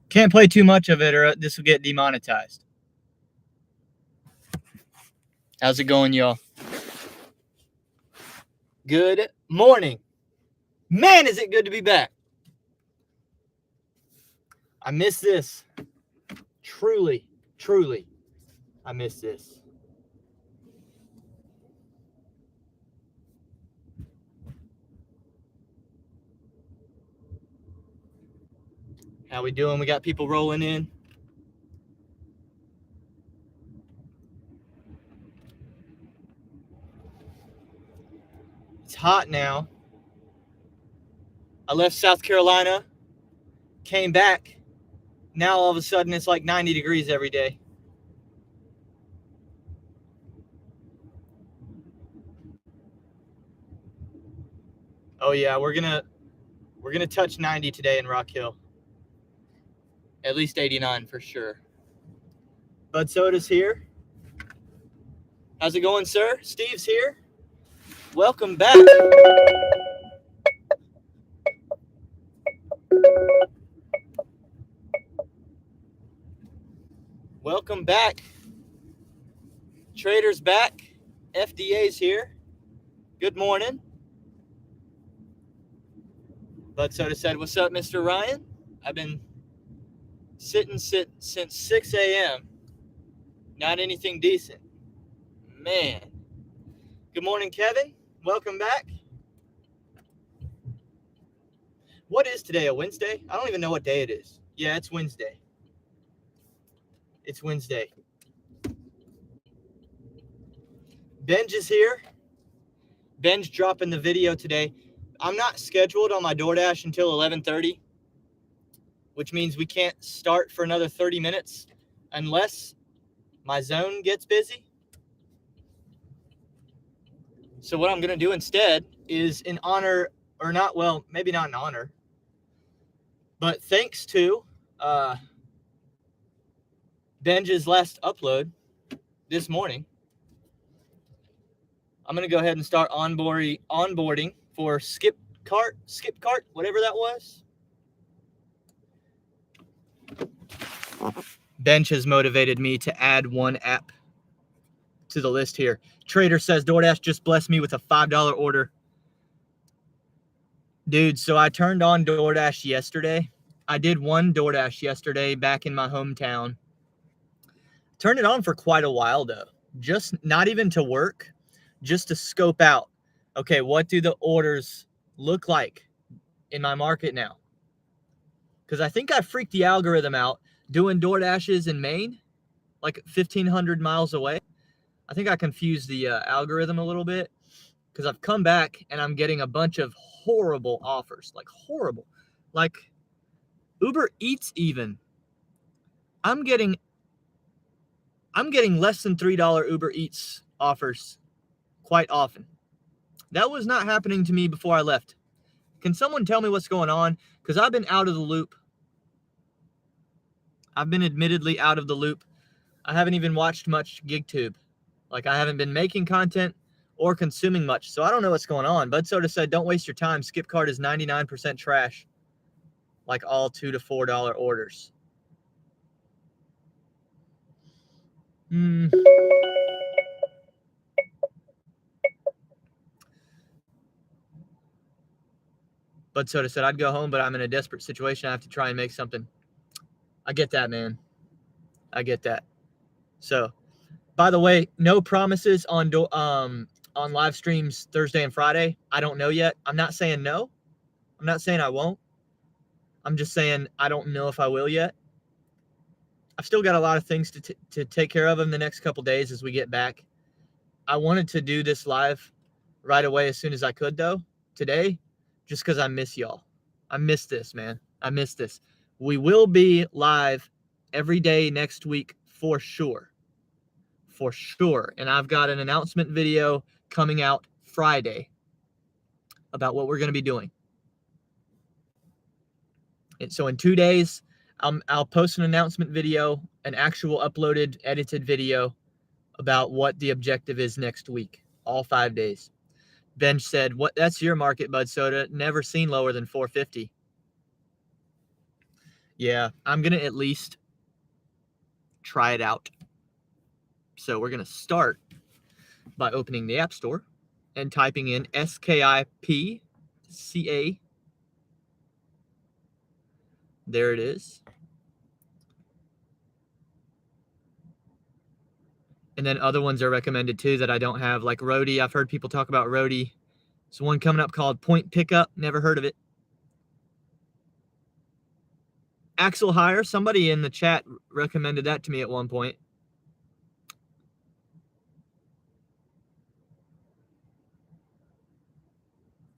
Can't play too much of it or this will get demonetized. How's it going, y'all? Good morning. Man, is it good to be back. I miss this. Truly, truly, I miss this. How we doing? We got people rolling in. It's hot now. I left South Carolina, came back. Now all of a sudden it's like 90 degrees every day. Oh yeah, we're gonna touch 90 today in Rock Hill. At least 89 for sure. Bud Soda's here. How's it going, sir? Steve's here. Welcome back. Welcome back. Trader's back. FDA's here. Good morning. Bud Soda said, "What's up, Mr. Ryan? I've been sitting since 6 a.m. Not anything decent. Man. Good morning, Kevin. Welcome back. What is today, a Wednesday? I don't even know what day it is. Yeah, it's Wednesday. It's Wednesday. Benj is here. Benj dropping the video today. I'm not scheduled on my DoorDash until 11:30, which means we can't start for another 30 minutes unless my zone gets busy. So what I'm going to do instead is in honor, or not, well, maybe not in honor, but thanks to Benj's last upload this morning, I'm going to go ahead and start onboarding for Skip Cart, whatever that was. Benj has motivated me to add one app to the list here. Trader says, DoorDash just blessed me with a $5 order. Dude, so I turned on DoorDash yesterday. I did one DoorDash yesterday back in my hometown. Turned it on for quite a while, though. Just not even to work, just to scope out, okay, what do the orders look like in my market now? Because I think I freaked the algorithm out doing DoorDashes in Maine, like 1,500 miles away. I think I confused the algorithm a little bit because I've come back and I'm getting a bunch of horrible offers, like horrible. Like Uber Eats even. I'm getting less than $3 Uber Eats offers quite often. That was not happening to me before I left. Can someone tell me what's going on? Because I've been out of the loop. I've been admittedly out of the loop. I haven't even watched much GigTube. Like, I haven't been making content or consuming much, so I don't know what's going on. Bud Soda said, don't waste your time. Skip Cart is 99% trash, like all $2 to $4 orders. Bud Soda said, I'd go home, but I'm in a desperate situation. I have to try and make something. I get that, man. I get that. So, by the way, no promises on live streams Thursday and Friday. I don't know yet. I'm not saying no. I'm not saying I won't. I'm just saying I don't know if I will yet. I've still got a lot of things to take care of in the next couple days as we get back. I wanted to do this live right away as soon as I could, though, today, just because I miss y'all. I miss this, man. I miss this. We will be live every day next week for sure. For sure. And I've got an announcement video coming out Friday about what we're going to be doing. And so in 2 days, I'll post an announcement video, an actual uploaded, edited video about what the objective is next week, all 5 days. Benj said, "What? That's your market, Bud Soda. Never seen lower than 450." Yeah, I'm going to at least try it out. So we're going to start by opening the App Store and typing in SKIPCA. There it is. And then other ones are recommended too that I don't have, like Roadie. I've heard people talk about Roadie. There's one coming up called Point Pickup. Never heard of it. Axel Hire. Somebody in the chat recommended that to me at one point.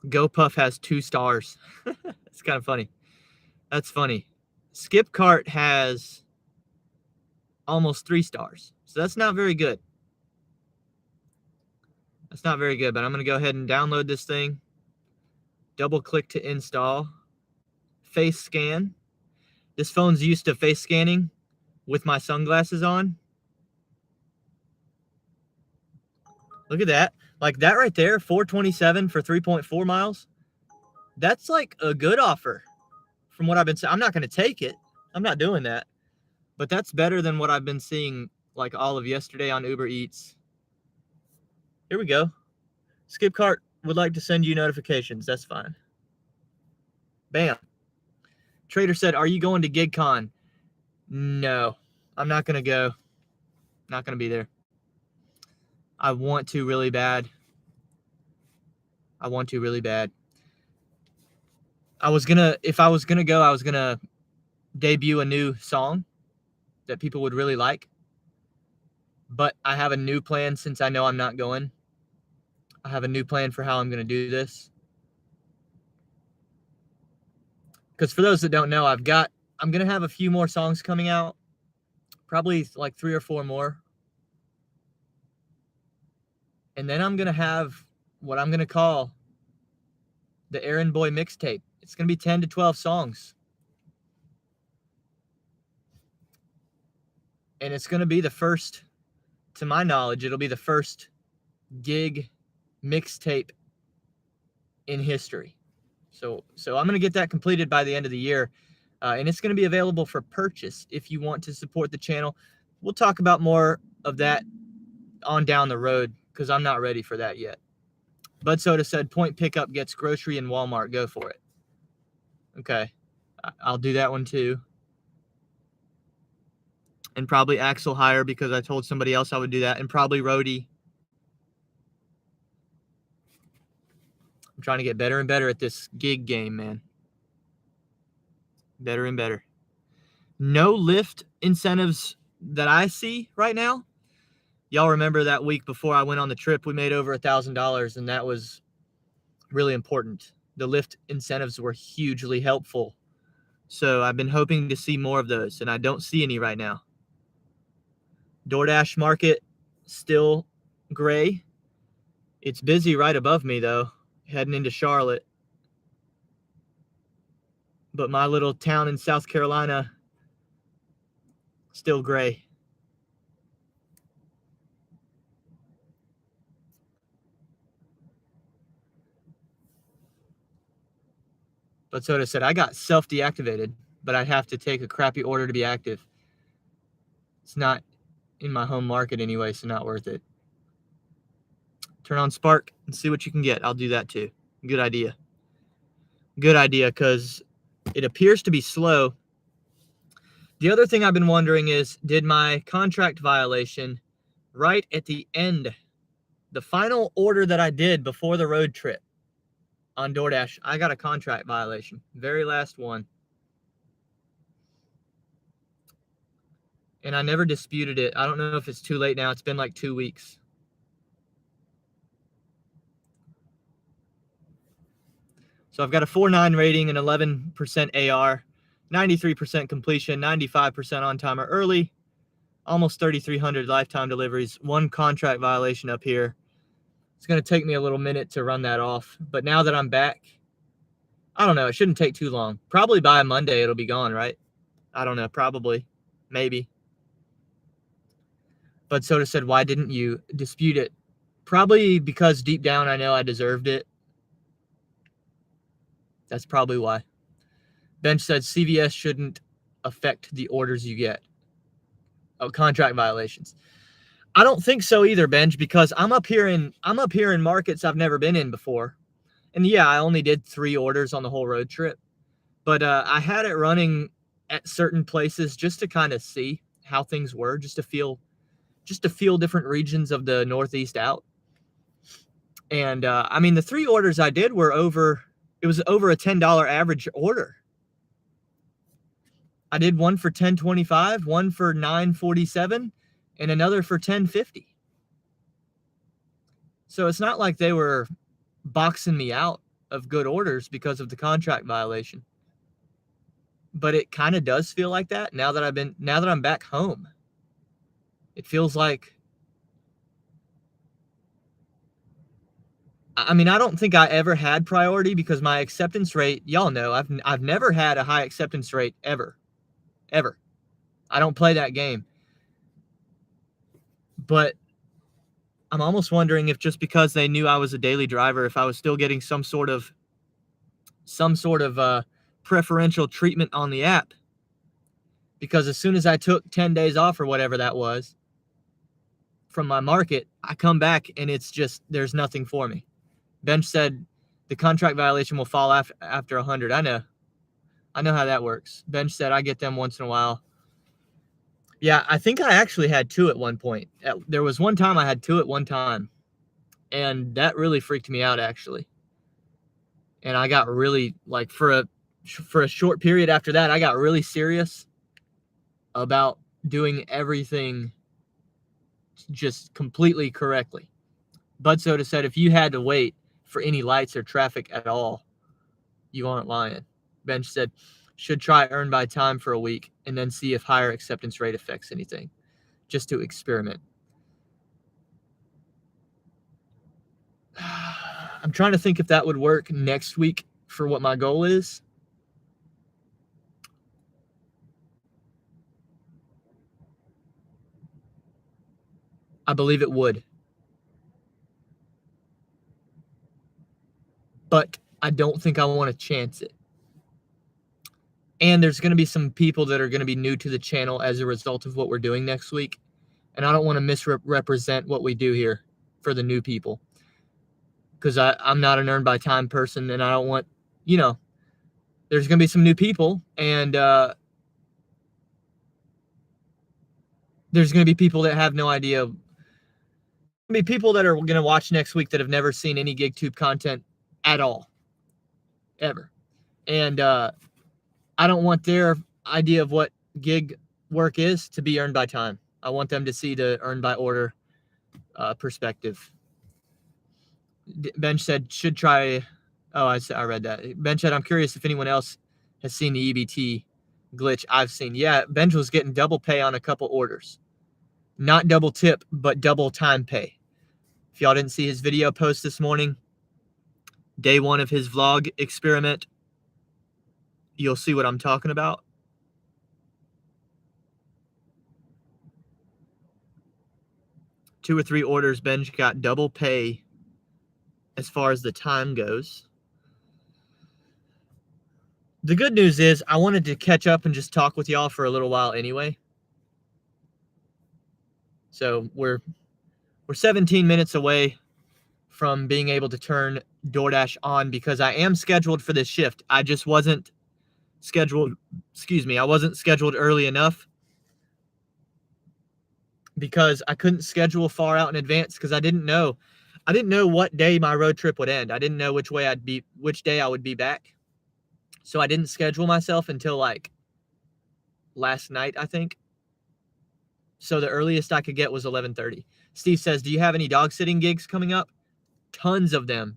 GoPuff has 2 stars. It's kind of funny. That's funny. Skip Cart has almost 3 stars. So that's not very good. That's not very good, but I'm going to go ahead and download this thing. Double click to install. Face scan. This phone's used to face scanning with my sunglasses on. Look at that. Like that right there, $427 for 3.4 miles. That's like a good offer from what I've been saying. I'm not going to take it. I'm not doing that. But that's better than what I've been seeing like all of yesterday on Uber Eats. Here we go. Skip Cart would like to send you notifications. That's fine. Bam. Trader said, "Are you going to GigCon?" No, I'm not going to go. Not going to be there. I want to really bad. If I was going to go, I was going to debut a new song that people would really like. But I have a new plan since I know I'm not going. I have a new plan for how I'm going to do this. Because for those that don't know, I'm going to have a few more songs coming out. Probably like 3 or 4 more. And then I'm going to have what I'm going to call the Errand Boy mixtape. It's going to be 10 to 12 songs. And it's going to be the first, to my knowledge, it'll be the first gig mixtape in history. So I'm going to get that completed by the end of the year. And it's going to be available for purchase if you want to support the channel. We'll talk about more of that on down the road because I'm not ready for that yet. Bud Soda said Point Pickup gets grocery in Walmart. Go for it. Okay. I'll do that one too. And probably Axel Hire because I told somebody else I would do that. And probably Roadie. I'm trying to get better and better at this gig game, man. Better and better. No Lyft incentives that I see right now. Y'all remember that week before I went on the trip, we made over $1,000, and that was really important. The Lyft incentives were hugely helpful. So I've been hoping to see more of those, and I don't see any right now. DoorDash market, still gray. It's busy right above me, though, heading into Charlotte. But my little town in South Carolina, still gray. But Soda said, I got self-deactivated, but I'd have to take a crappy order to be active. It's not in my home market anyway, so not worth it. Turn on Spark and see what you can get. I'll do that too. Good idea. Good idea, because it appears to be slow. The other thing I've been wondering is, did my contract violation right at the end, the final order that I did before the road trip on DoorDash, I got a contract violation. Very last one. And I never disputed it. I don't know if it's too late now. It's been like 2 weeks. So I've got a 4.9 rating and 11% AR, 93% completion, 95% on time or early, almost 3,300 lifetime deliveries, 1 contract violation up here. It's going to take me a little minute to run that off. But now that I'm back, I don't know. It shouldn't take too long. Probably by Monday it'll be gone, right? I don't know. Probably. Maybe. But Soda said, why didn't you dispute it Probably because deep down I know I deserved it. That's probably why. Bench said CVS shouldn't affect the orders you get. Oh, contract violations. I don't think so either, Benj, because I'm up here in markets I've never been in before. And yeah, I only did 3 orders on the whole road trip. But I had it running at certain places just to kind of see how things were, just to feel different regions of the Northeast out. And I mean, the 3 orders I did were over a $10 average order. I did one for $10.25, one for $9.47, and another for $10.50. So it's not like they were boxing me out of good orders because of the contract violation. But it kind of does feel like that now that I'm back home. It feels like, I mean, I don't think I ever had priority because my acceptance rate, y'all know, I've never had a high acceptance rate ever. I don't play that game. But I'm almost wondering if just because they knew I was a daily driver, if I was still getting some sort of preferential treatment on the app. Because as soon as I took 10 days off or whatever that was from my market, I come back and it's just, there's nothing for me. Bench said the contract violation will fall after 100. I know how that works. Bench said I get them once in a while. Yeah, I think I actually had 2 at one point. There was one time I had 2 at one time, and that really freaked me out, actually. And I got really, like, for a short period after that, I got really serious about doing everything just completely correctly. Bud Soda said if you had to wait for any lights or traffic at all, you aren't lying. Bench said should try earn by time for a week and then see if higher acceptance rate affects anything, just to experiment. I'm trying to think if that would work next week for what my goal is. I believe it would. But I don't think I want to chance it. And there's going to be some people that are going to be new to the channel as a result of what we're doing next week. And I don't want to misrepresent what we do here for the new people. Because I'm not an earn by time person, and I don't want, there's going to be some new people, and there's going to be people that have no idea. There's going to be people that are going to watch next week that have never seen any GigTube content at all, ever. And I don't want their idea of what gig work is to be earned by time. I want them to see the earned by order perspective. Bench said should try. Oh, I read that. Bench said I'm curious if anyone else has seen the EBT glitch I've seen. Yeah, Bench was getting double pay on a couple orders. Not double tip, but double time pay. If y'all didn't see his video post this morning, day 1 of his vlog experiment, you'll see what I'm talking about. Two or three orders, Benj got double pay as far as the time goes. The good news is I wanted to catch up and just talk with y'all for a little while anyway. So we're 17 minutes away from being able to turn DoorDash on because I am scheduled for this shift. I just wasn't scheduled, I wasn't scheduled early enough because I couldn't schedule far out in advance because I didn't know what day my road trip would end. I didn't know which day I would be back. So I didn't schedule myself until like last night, I think. So the earliest I could get was 11:30. Steve says, do you have any dog sitting gigs coming up? Tons of them.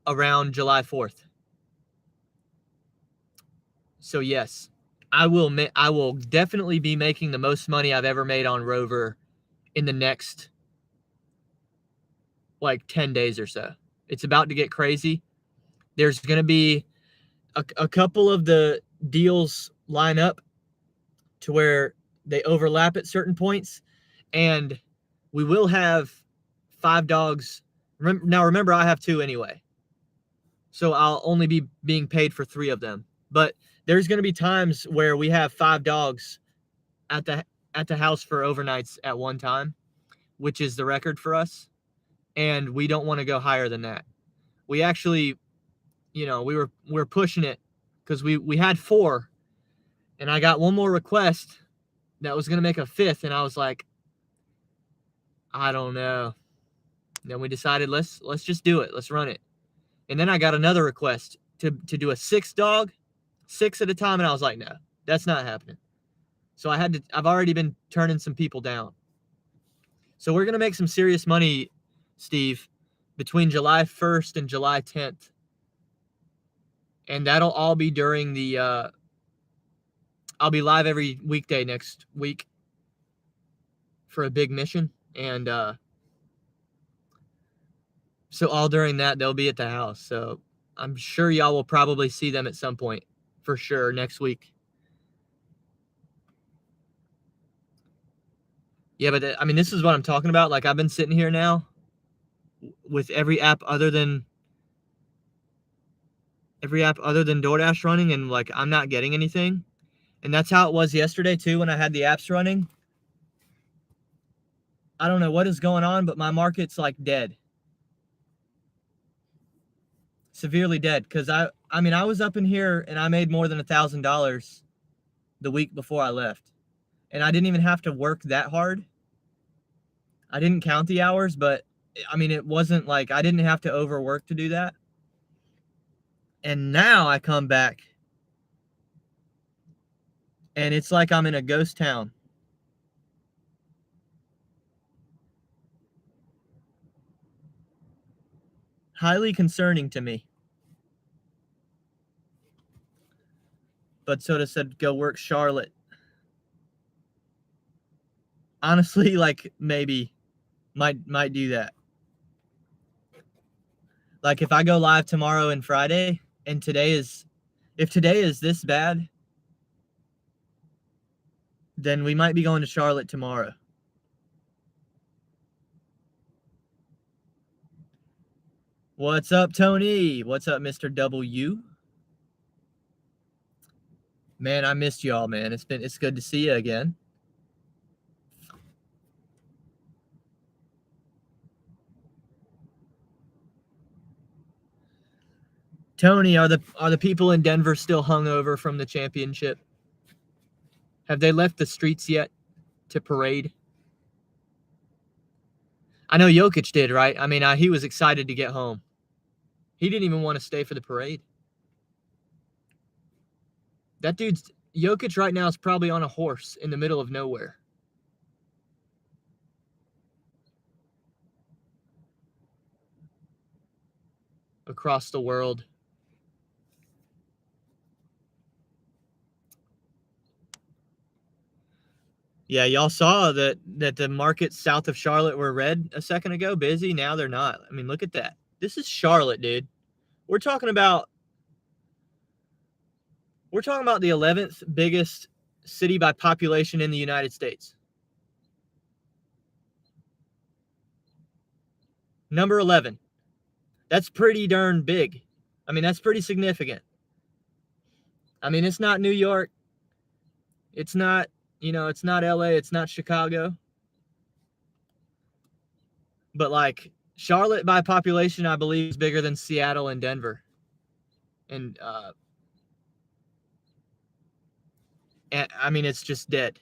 Around July 4th. So yes, I will definitely be making the most money I've ever made on Rover in the next like 10 days or so. It's about to get crazy. There's going to be a couple of the deals line up to where they overlap at certain points, and we will have 5 dogs. Now remember, I have 2 anyway, so I'll only be being paid for 3 of them. But there's going to be times where we have 5 dogs at the house for overnights at one time, which is the record for us, and we don't want to go higher than that. We actually, we were pushing it because we had 4, and I got one more request that was going to make a 5th, and I was like, I don't know. Then we decided let's just do it. Let's run it. And then I got another request to do a 6 dog, 6 at a time, and I was like, no, that's not happening. So I've already been turning some people down. So we're going to make some serious money, Steve, between July 1st and July 10th. And that'll all be during the I'll be live every weekday next week for a big mission. And so all during that, they'll be at the house. So I'm sure y'all will probably see them at some point for sure next week. Yeah, but I mean, this is what I'm talking about. Like, I've been sitting here now with every app other than DoorDash running, and like, I'm not getting anything. And that's how it was yesterday too when I had the apps running. I don't know what is going on, but my market's like dead. Severely dead. Because I was up in here and I made more than $1,000 the week before I left. And I didn't even have to work that hard. I didn't count the hours, but I mean, it wasn't like I didn't have to overwork to do that. And now I come back and it's like I'm in a ghost town. Highly concerning to me. But Soda said, go work Charlotte. Honestly, like, maybe might do that. Like, if I go live tomorrow and Friday, and if today is this bad, then we might be going to Charlotte tomorrow. What's up, Tony? What's up, Mr. W? Man, I missed y'all, man. It's good to see you again. Tony, are the people in Denver still hungover from the championship? Have they left the streets yet to parade? I know Jokic did, right? I mean, he was excited to get home. He didn't even want to stay for the parade. That dude's Jokic right now is probably on a horse in the middle of nowhere. Across the world. Yeah, y'all saw that the markets south of Charlotte were red a second ago, busy. Now they're not. I mean, look at that. This is Charlotte, dude. We're talking about the 11th biggest city by population in the United States. Number 11. That's pretty darn big. I mean, that's pretty significant. I mean, it's not New York. It's not, it's not LA. It's not Chicago. But like Charlotte by population, I believe, is bigger than Seattle and Denver. And I mean, it's just dead.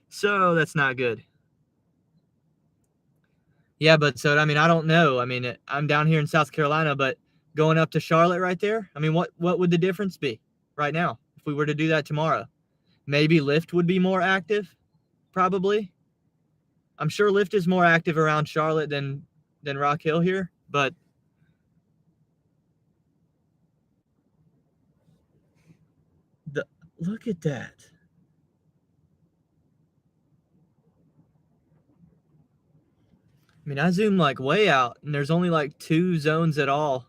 So that's not good. Yeah, but so, I mean, I don't know. I mean, I'm down here in South Carolina, but going up to Charlotte right there, I mean, what would the difference be right now if we were to do that tomorrow? Maybe Lyft would be more active, probably. I'm sure Lyft is more active around Charlotte than Rock Hill here, but look at that. I mean, I zoom like way out, and there's only like 2 zones at all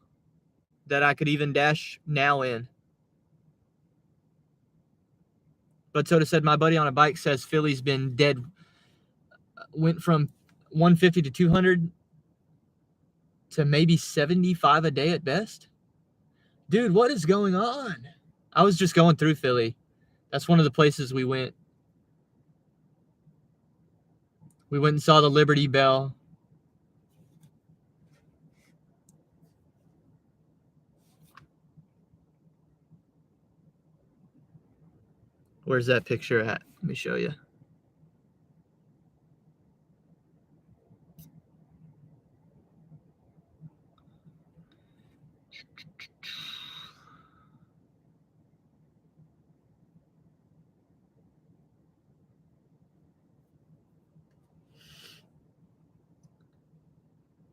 that I could even dash now in. But Soda said, my buddy on a bike says Philly's been dead. Went from 150 to 200 to maybe 75 a day at best. Dude, what is going on? I was just going through Philly. That's one of the places we went. We went and saw the Liberty Bell. Where's that picture at? Let me show you.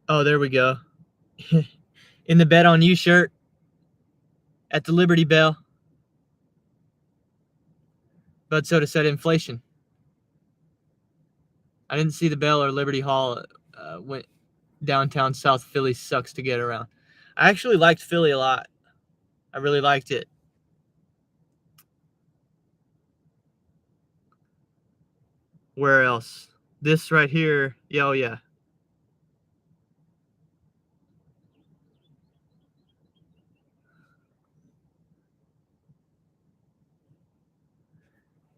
Oh, there we go. In the Bet on You shirt at the Liberty Bell. Bud Soda said inflation. I didn't see the Bell or Liberty Hall. Went downtown South Philly sucks to get around. I actually liked Philly a lot. I really liked it. Where else? This right here. Yeah, oh yeah.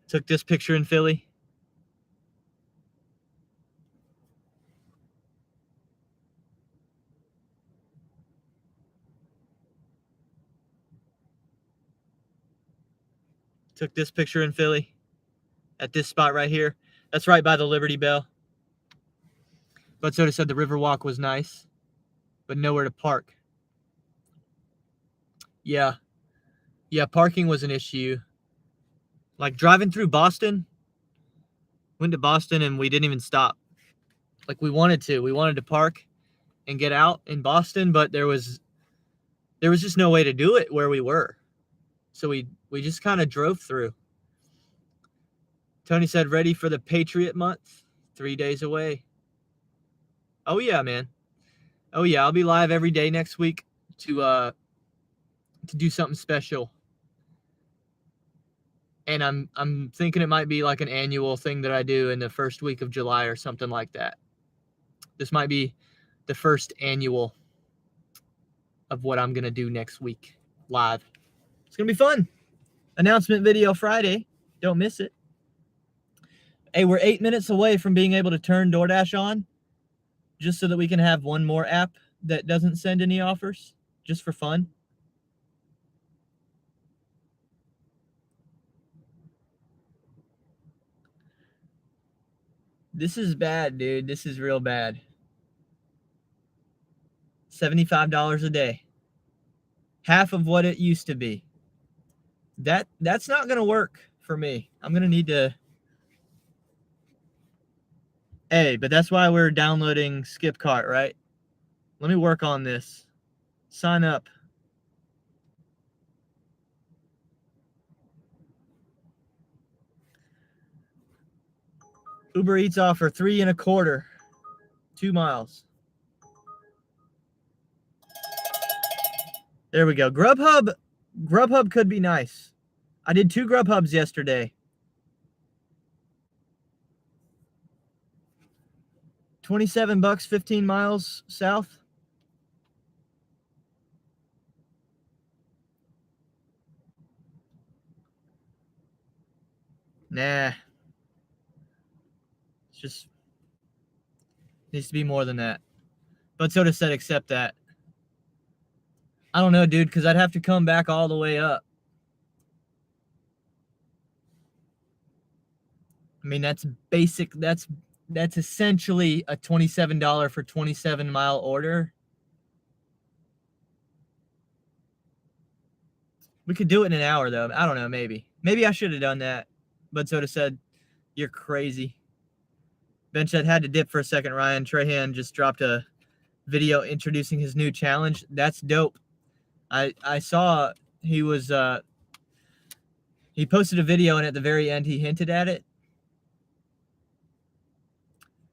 Took this picture in Philly. Took this picture in Philly at this spot right here. That's right by the Liberty Bell. But Soda said the Riverwalk was nice, but nowhere to park. Yeah. Yeah, parking was an issue. Like driving through Boston, went to Boston and we didn't even stop. Like we wanted to. We wanted to park and get out in Boston, but there was just no way to do it where we were. So we just kind of drove through. Tony said, ready for the Patriot Month? 3 days away. Oh, yeah, man. Oh, yeah, I'll be live every day next week to do something special. And I'm thinking it might be like an annual thing that I do in the first week of July or something like that. This might be the first annual of what I'm going to do next week live. It's going to be fun. Announcement video Friday. Don't miss it. Hey, we're 8 minutes away from being able to turn DoorDash on, just so that we can have one more app that doesn't send any offers, just for fun. This is bad, dude. This is real bad. $75 a day. Half of what it used to be. That's not going to work for me. I'm going to need to... Hey, but that's why we're downloading Skipcart, right? Let me work on this. Sign up. Uber Eats offer 3 1/4. 2 miles. There we go. Grubhub could be nice. I did 2 Grubhubs yesterday. 27 bucks, 15 miles south. Nah. It's just needs to be more than that. But Soda said accept that. I don't know, dude, because I'd have to come back all the way up. I mean, that's basic. That's essentially a $27 for 27-mile order. We could do it in an hour, though. I don't know, maybe. Maybe I should have done that. But Soda said, you're crazy. Ben said, had to dip for a second, Ryan. Trahan just dropped a video introducing his new challenge. That's dope. I saw he was... he posted a video, and at the very end, he hinted at it.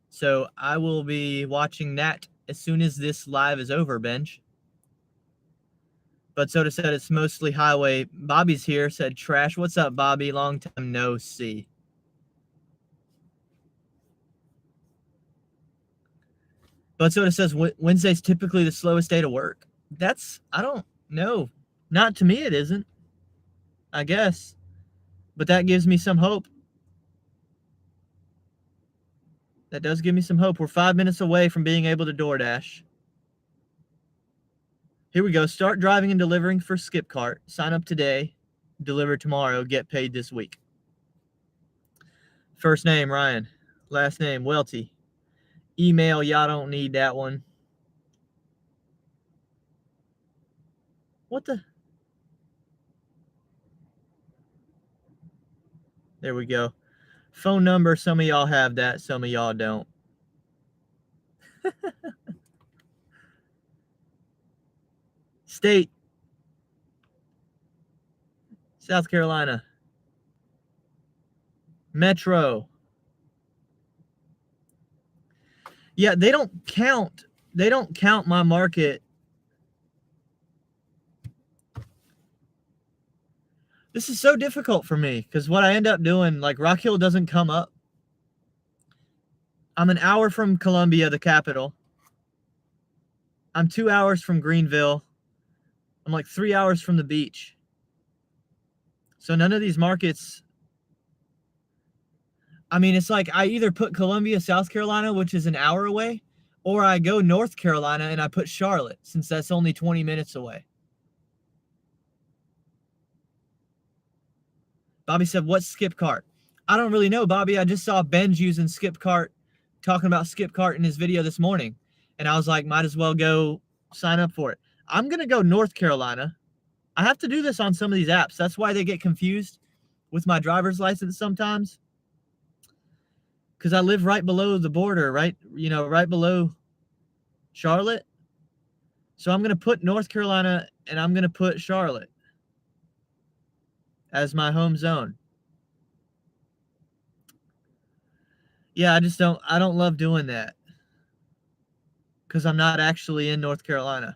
So I will be watching that as soon as this live is over, Benj. But Soda said it's mostly highway. Bobby's here, said trash. What's up, Bobby? Long time no see. But Soda says Wednesday's typically the slowest day to work. I don't know. Not to me, it isn't. I guess. But that gives me some hope. That does give me some hope. We're 5 minutes away from being able to DoorDash. Here we go. Start driving and delivering for Skipcart. Sign up today. Deliver tomorrow. Get paid this week. First name, Ryan. Last name, Welty. Email, y'all don't need that one. What the? There we go. Phone number, some of y'all have that, some of y'all don't. State. South Carolina. Metro. Yeah, they don't count my market. This is so difficult for me because what I end up doing, like Rock Hill doesn't come up. I'm an hour from Columbia, the capital. I'm 2 hours from Greenville. I'm like 3 hours from the beach. So none of these markets, I mean, it's like I either put Columbia, South Carolina, which is an hour away, or I go North Carolina and I put Charlotte, since that's only 20 minutes away. Bobby said, what's Skipcart? I don't really know, Bobby. I just saw Benj using Skipcart, talking about Skipcart in his video this morning. And I was like, might as well go sign up for it. I'm going to go North Carolina. I have to do this on some of these apps. That's why they get confused with my driver's license sometimes. Because I live right below the border, right below Charlotte. So I'm going to put North Carolina and I'm going to put Charlotte as my home zone. Yeah, I don't love doing that because I'm not actually in North Carolina.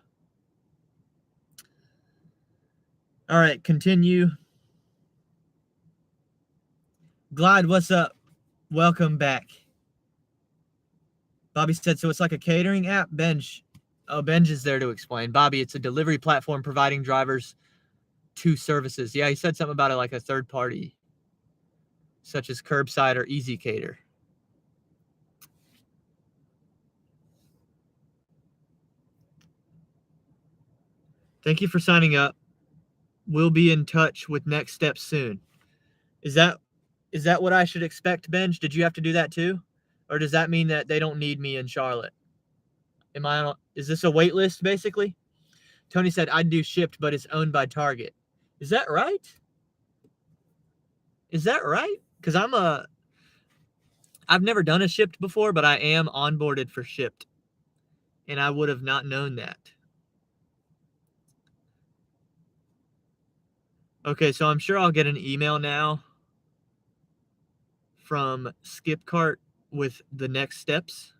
All right, continue. Glide, what's up? Welcome back. Bobby said, so it's like a catering app? Benj is there to explain. Bobby, it's a delivery platform providing drivers to services. Yeah, he said something about it like a third party, such as Curbside or Easy Cater. Thank you for signing up. We'll be in touch with next steps soon. Is that what I should expect, Benj? Did you have to do that too? Or does that mean that they don't need me in Charlotte? Is this a wait list, basically? Tony said, I'd do Shipt, but it's owned by Target. Is that right? Is that right? Because I've never done a Shipt before, but I am onboarded for Shipt. And I would have not known that. Okay, so I'm sure I'll get an email now from Skipcart with the next steps.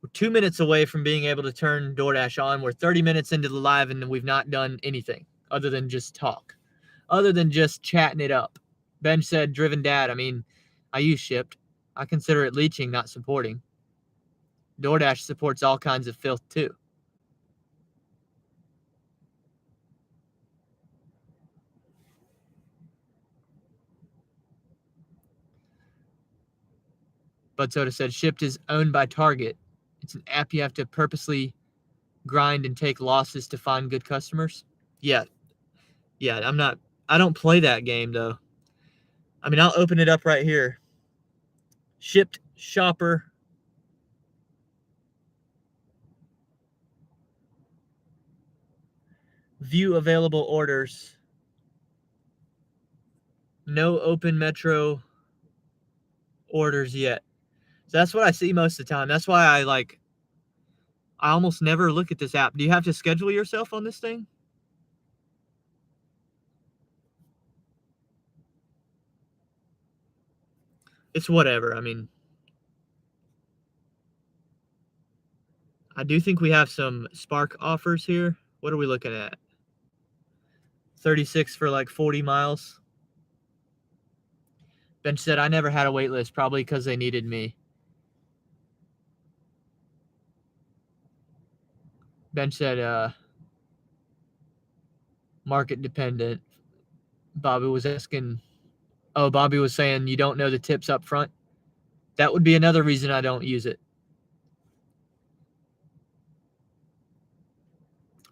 We're 2 minutes away from being able to turn DoorDash on. We're 30 minutes into the live and we've not done anything other than just talk, other than just chatting it up. Ben said, driven dad. I mean, I use Shipt. I consider it leeching, not supporting. DoorDash supports all kinds of filth too. Bud Soda said, Shipt is owned by Target. It's an app you have to purposely grind and take losses to find good customers. Yeah, I don't play that game though. I mean, I'll open it up right here. Shipt shopper. View available orders. No open Metro orders yet. So that's what I see most of the time. That's why I almost never look at this app. Do you have to schedule yourself on this thing? It's whatever. I mean, I do think we have some Spark offers here. What are we looking at? 36 for like 40 miles. Bench said, I never had a wait list, probably because they needed me. Bench said, market dependent. Bobby was asking, Bobby was saying you don't know the tips up front. That would be another reason I don't use it.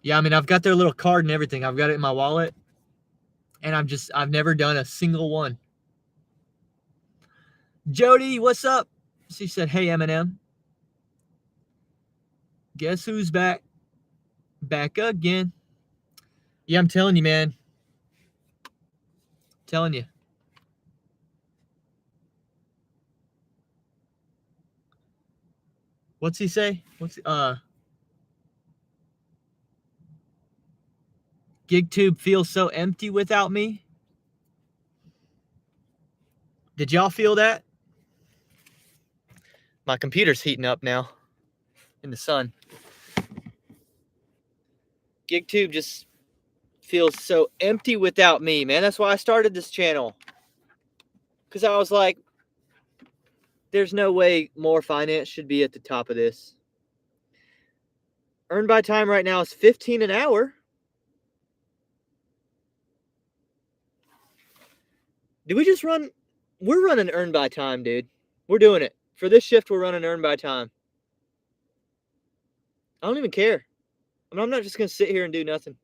Yeah, I mean, I've got their little card and everything. I've got it in my wallet. And I've never done a single one. Jody, what's up? She said, hey, Eminem. Guess who's back? Back again. Yeah, I'm telling you, man. Telling you. What's he say? GigTube feels so empty without me. Did y'all feel that? My computer's heating up now in the sun. GigTube just feels so empty without me, man. That's why I started this channel. Because I was like, there's no way More Finance should be at the top of this. Earn by time right now is $15 an hour. Do we just run? We're running earn by time, dude. We're doing it. For this shift, we're running earn by time. I don't even care. I mean, I'm not just going to sit here and do nothing.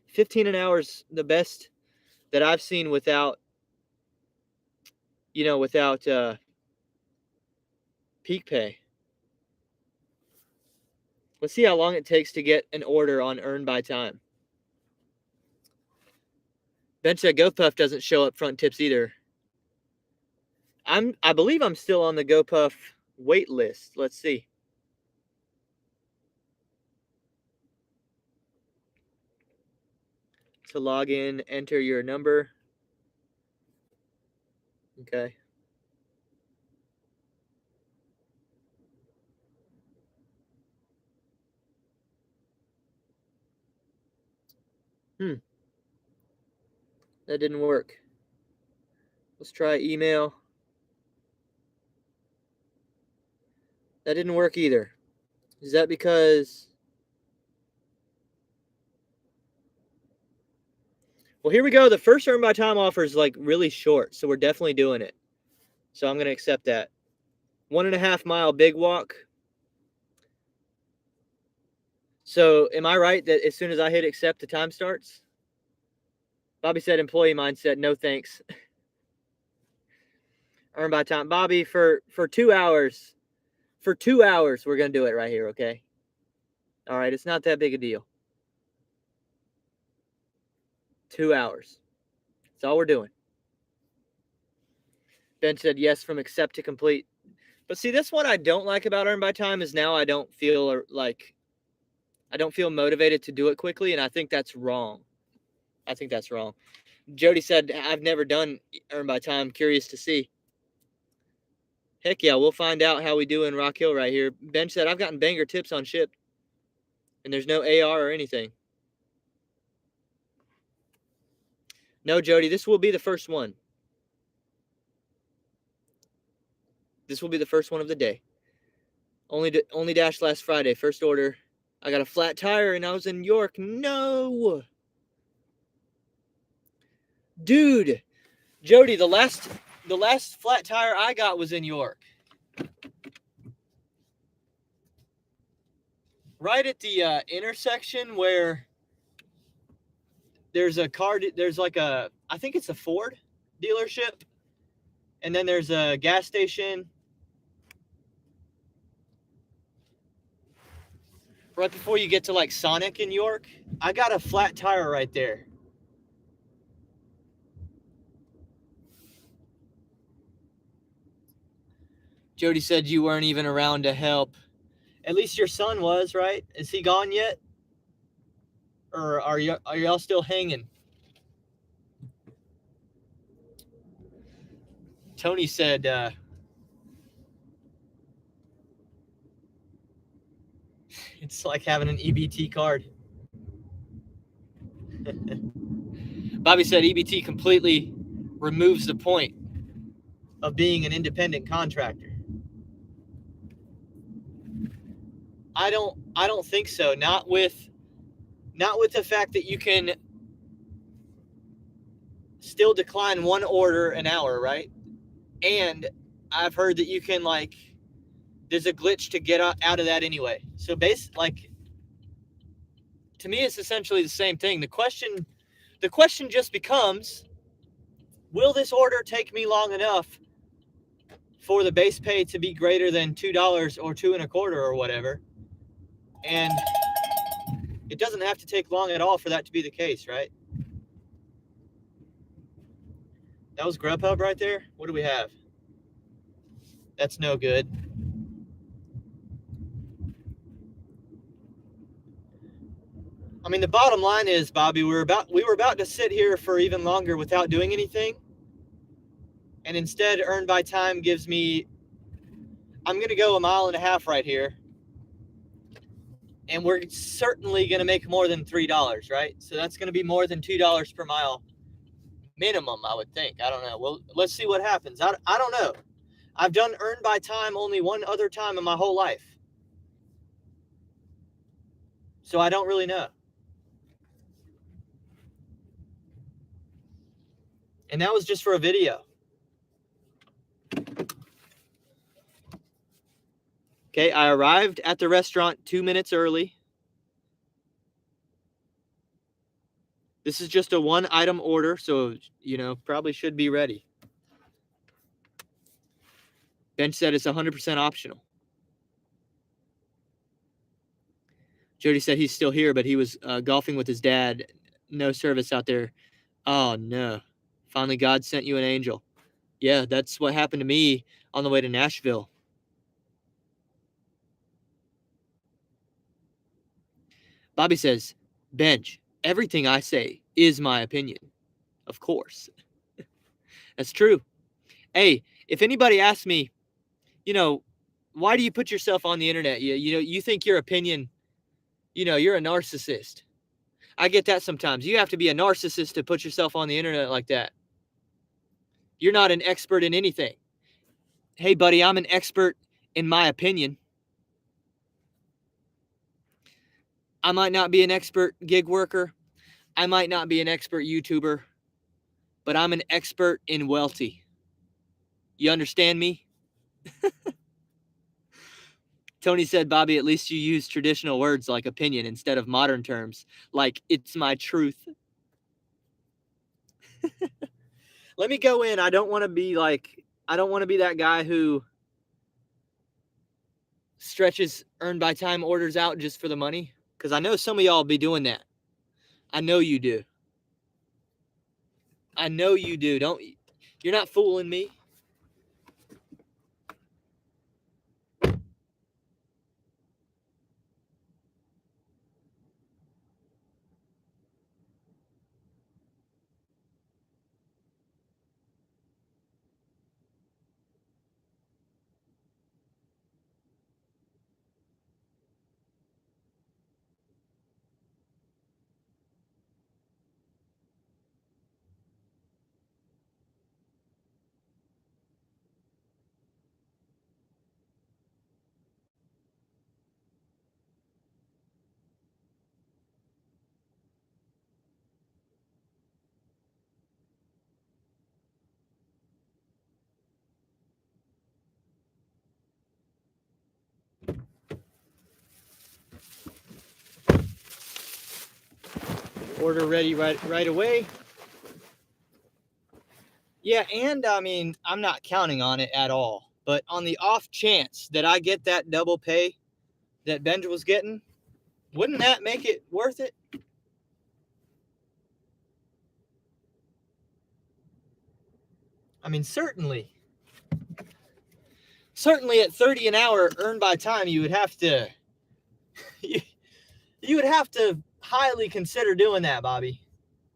15 an hour is the best that I've seen without peak pay. Let's see how long it takes to get an order on earn by time. Bench said GoPuff doesn't show up front tips either. I believe I'm still on the GoPuff wait list. Let's see. To log in, enter your number. Okay. That didn't work. Let's try email. That didn't work either. Is that because... Well, here we go. The first earn by time offer is like really short, so we're definitely doing it. So I'm going to accept that. 1.5 mile big walk. So am I right that as soon as I hit accept, the time starts? Bobby said employee mindset, no thanks. Earn by time. Bobby, for 2 hours, we're going to do it right here, okay? All right, it's not that big a deal. 2 hours. That's all we're doing. Ben said yes from accept to complete. But see, that's what I don't like about earn by time is now I don't feel motivated to do it quickly, and I think that's wrong. Jody said, I've never done earn by time. Curious to see. Heck yeah, we'll find out how we do in Rock Hill right here. Ben said, I've gotten banger tips on ship, and there's no AR or anything. No, Jody, this will be the first one. This will be the first one of the day. Only dashed last Friday. First order. I got a flat tire and I was in York. No. Dude. Jody, the last flat tire I got was in York. Right at the intersection where there's a car, I think it's a Ford dealership. And then there's a gas station. Right before you get to like Sonic in York. I got a flat tire right there. Jody said you weren't even around to help. At least your son was, right? Is he gone yet? Or are y'all still hanging? Tony said it's like having an EBT card. Bobby said EBT completely removes the point of being an independent contractor. I don't think so. Not with the fact that you can still decline one order an hour, right? And I've heard that you can, like, there's a glitch to get out of that anyway. So to me, it's essentially the same thing. The question just becomes, will this order take me long enough for the base pay to be greater than $2 or $2.25 or whatever? And it doesn't have to take long at all for that to be the case, right? That was Grubhub right there. What do we have? That's no good. I mean, the bottom line is, Bobby, we were about to sit here for even longer without doing anything. And instead, earn by time gives me, I'm going to go 1.5 miles right here. And we're certainly going to make more than $3, right? So that's going to be more than $2 per mile minimum, I would think. I don't know. Well, let's see what happens. I don't know. I've done earn by time only one other time in my whole life. So I don't really know. And that was just for a video. Okay, I arrived at the restaurant 2 minutes early. This is just a 1-item order, so, probably should be ready. Bench said it's 100% optional. Jody said he's still here, but he was golfing with his dad. No service out there. Oh, no. Finally, God sent you an angel. Yeah, that's what happened to me on the way to Nashville. Bobby says, Bench, everything I say is my opinion. Of course. That's true. Hey, if anybody asks me, why do you put yourself on the internet? You think your opinion, you're a narcissist. I get that sometimes. You have to be a narcissist to put yourself on the internet like that. You're not an expert in anything. Hey, buddy, I'm an expert in my opinion. I might not be an expert gig worker. I might not be an expert YouTuber, but I'm an expert in UUELTE. You understand me? Tony said, Bobby, at least you use traditional words like opinion instead of modern terms, like it's my truth. Let me go in. I don't want to be that guy who stretches earned by time orders out just for the money, because I know some of y'all be doing that. I know you do. I know you do. You're not fooling me. Order ready right away. Yeah, and I mean, I'm not counting on it at all. But on the off chance that I get that double pay that Benj was getting, wouldn't that make it worth it? I mean, certainly at 30 an hour earned by time, you would have to highly consider doing that, Bobby.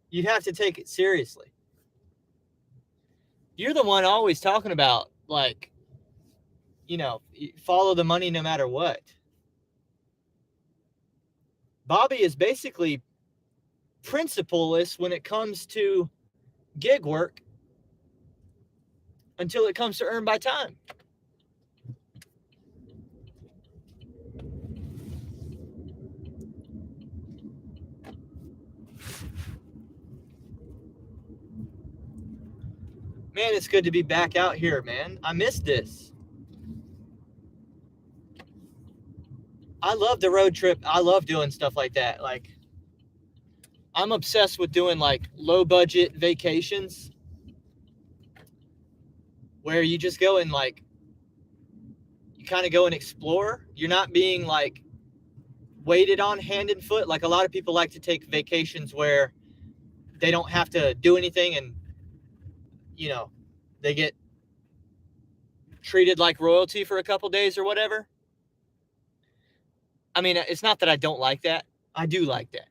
You'd have to take it seriously. You're the one always talking about, like, follow the money no matter what. Bobby is basically principleless when it comes to gig work until it comes to earn by time. Man, it's good to be back out here, man. I missed this. I love the road trip. I love doing stuff like that. Like, I'm obsessed with doing like low budget vacations where you just go and like, you kind of go and explore. You're not being like waited on hand and foot. Like a lot of people like to take vacations where they don't have to do anything and, you know, they get treated like royalty for a couple days or whatever. I mean, it's not that I don't like that. I do like that.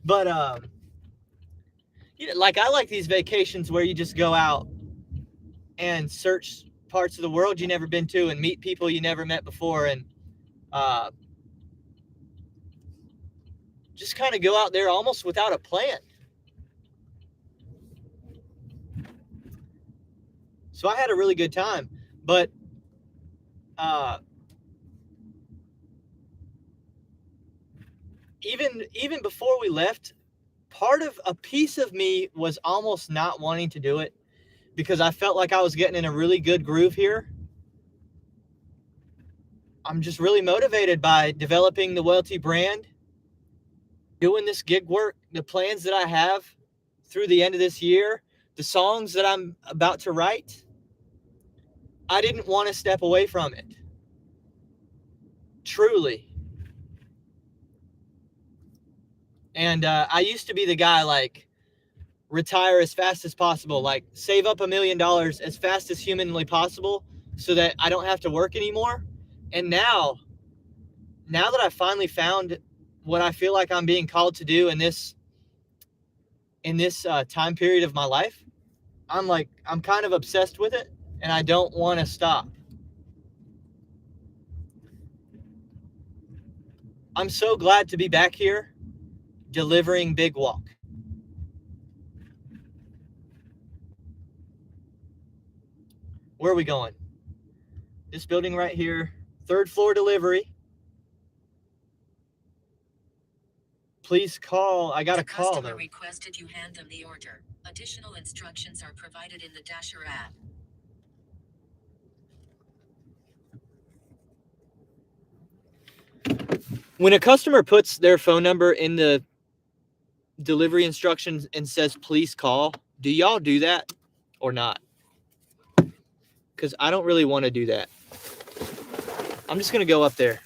But, you know, like I like these vacations where you just go out and search parts of the world you never been to and meet people you never met before and just kind of go out there almost without a plan. So I had a really good time, but even before we left, a piece of me was almost not wanting to do it because I felt like I was getting in a really good groove here. I'm just really motivated by developing the UUELTE brand, doing this gig work, the plans that I have through the end of this year, the songs that I'm about to write. I didn't want to step away from it. Truly. And I used to be the guy like retire as fast as possible, like save up $1 million as fast as humanly possible so that I don't have to work anymore. And now that I finally found what I feel like I'm being called to do in this time period of my life, I'm kind of obsessed with it and I don't want to stop. I'm so glad to be back here delivering Big Walk. Where are we going? This building right here, 3rd floor delivery. Please call. I got a call. The customer requested you hand them the order. Additional instructions are provided in the Dasher app. When a customer puts their phone number in the delivery instructions and says, please call, do y'all do that or not? Because I don't really want to do that. I'm just going to go up there.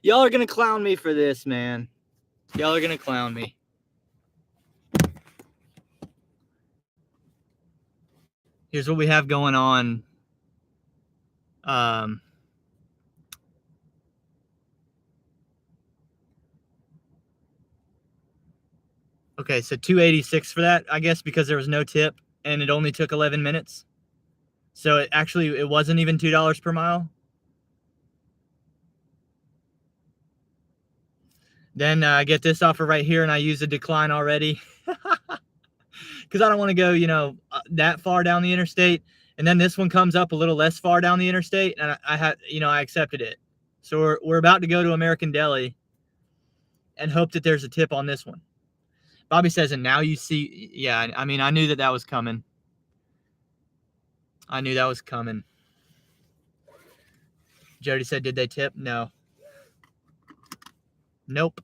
Y'all are going to clown me for this, man. Y'all are going to clown me. Here's what we have going on. Okay, so $286 for that, I guess, because there was no tip and it only took 11 minutes. So it wasn't even $2 per mile. Then I get this offer right here and I use a decline already. Because I don't want to go, that far down the interstate. And then this one comes up a little less far down the interstate, and I accepted it. So we're about to go to American Deli and hope that there's a tip on this one. Bobby says, and now you see, yeah, I mean, I knew that was coming. I knew that was coming. Jody said, did they tip? No. Nope.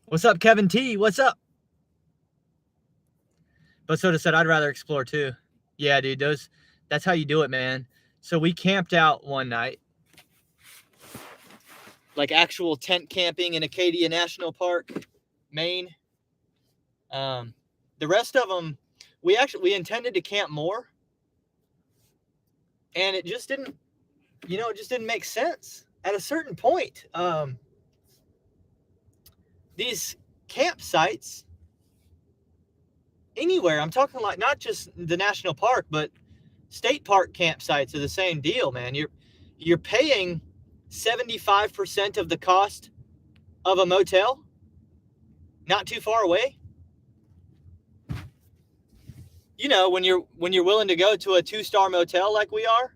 What's up, Kevin T? What's up? But Soda said, I'd rather explore too. Yeah, dude, that's how you do it, man. So we camped out one night. Like actual tent camping in Acadia National Park, Maine. The rest of them, we intended to camp more. And it just didn't, it just didn't make sense. At a certain point, these campsites, anywhere, I'm talking like not just the national park, but state park campsites are the same deal, man. You're paying 75% of the cost of a motel not too far away. When you're willing to go to a 2-star motel like we are,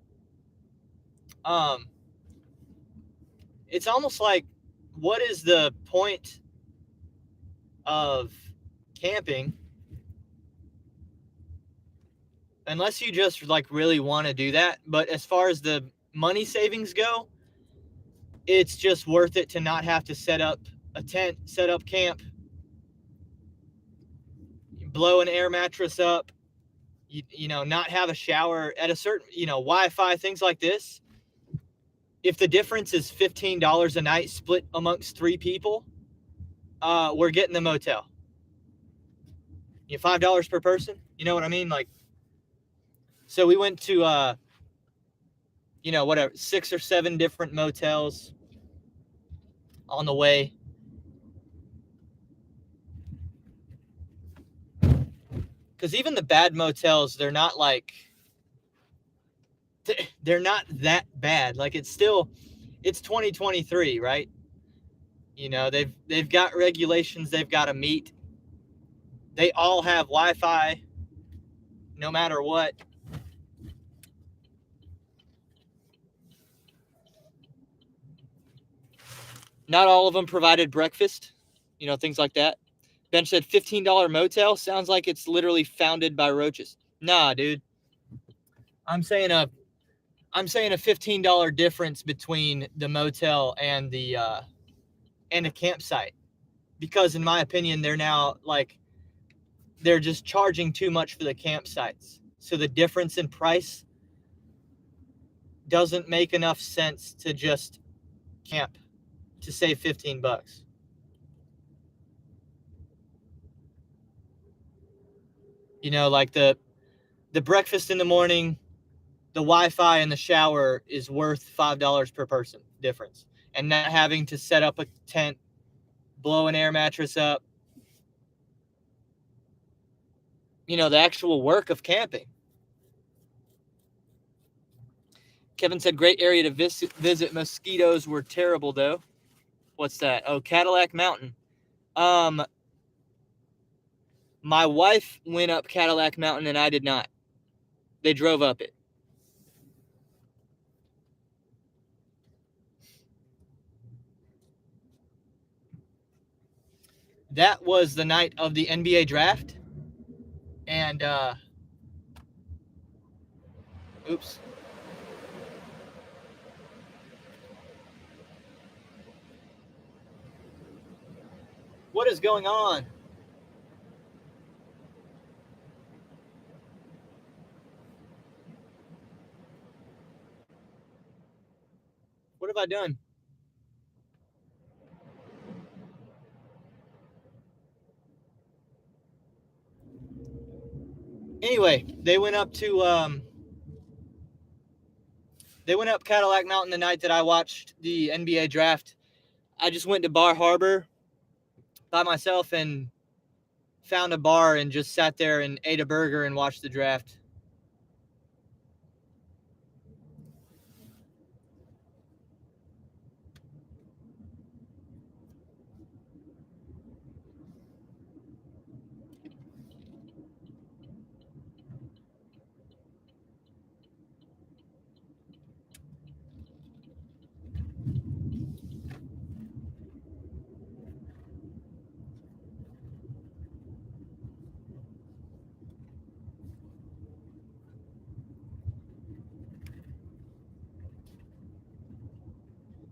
it's almost like, what is the point of camping unless you just like really want to do that? But as far as the money savings go, it's just worth it to not have to set up a tent, set up camp, blow an air mattress up, not have a shower at a certain, Wi-Fi, things like this. If the difference is $15 a night split amongst 3 people, we're getting the motel. $5 per person. You know what I mean? Like, so we went to, 6 or 7 different motels on the way. Because even the bad motels, they're not that bad. Like, it's 2023, right? They've got regulations they've got to meet. They all have Wi-Fi, no matter what. Not all of them provided breakfast, things like that. Ben said $15 motel sounds like it's literally founded by roaches. Nah, dude. I'm saying a $15 difference between the motel and the and a campsite, because in my opinion they're just charging too much for the campsites. So the difference in price doesn't make enough sense to just camp to save $15. Like the breakfast in the morning, the Wi-Fi and the shower is worth $5 per person difference. And not having to set up a tent, blow an air mattress up, the actual work of camping. Kevin said, great area to visit. Mosquitoes were terrible, though. What's that? Oh, Cadillac Mountain. My wife went up Cadillac Mountain and I did not. They drove up it. That was the night of the NBA draft. And, oops. What is going on? have I done? Anyway, they went up Cadillac Mountain the night that I watched the NBA draft. I just went to Bar Harbor by myself and found a bar and just sat there and ate a burger and watched the draft.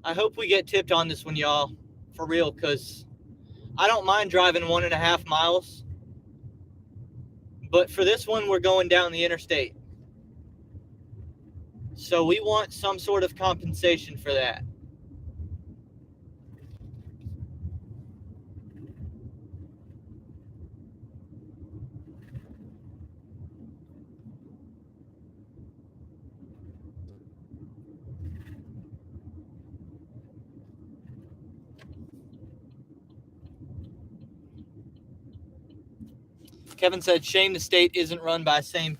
I hope we get tipped on this one, y'all, for real, because I don't mind driving 1.5 miles, but for this one, we're going down the interstate. So we want some sort of compensation for that. Kevin said, shame the state isn't run by sane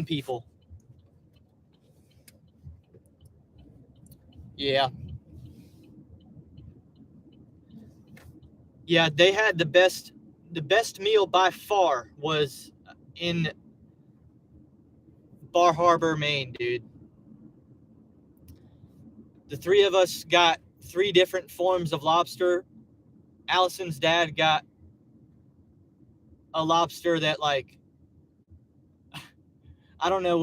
people. Yeah. Yeah, they had the best meal by far was in Bar Harbor, Maine, dude. The three of us got 3 different forms of lobster. Allison's dad got a lobster that, like, I don't know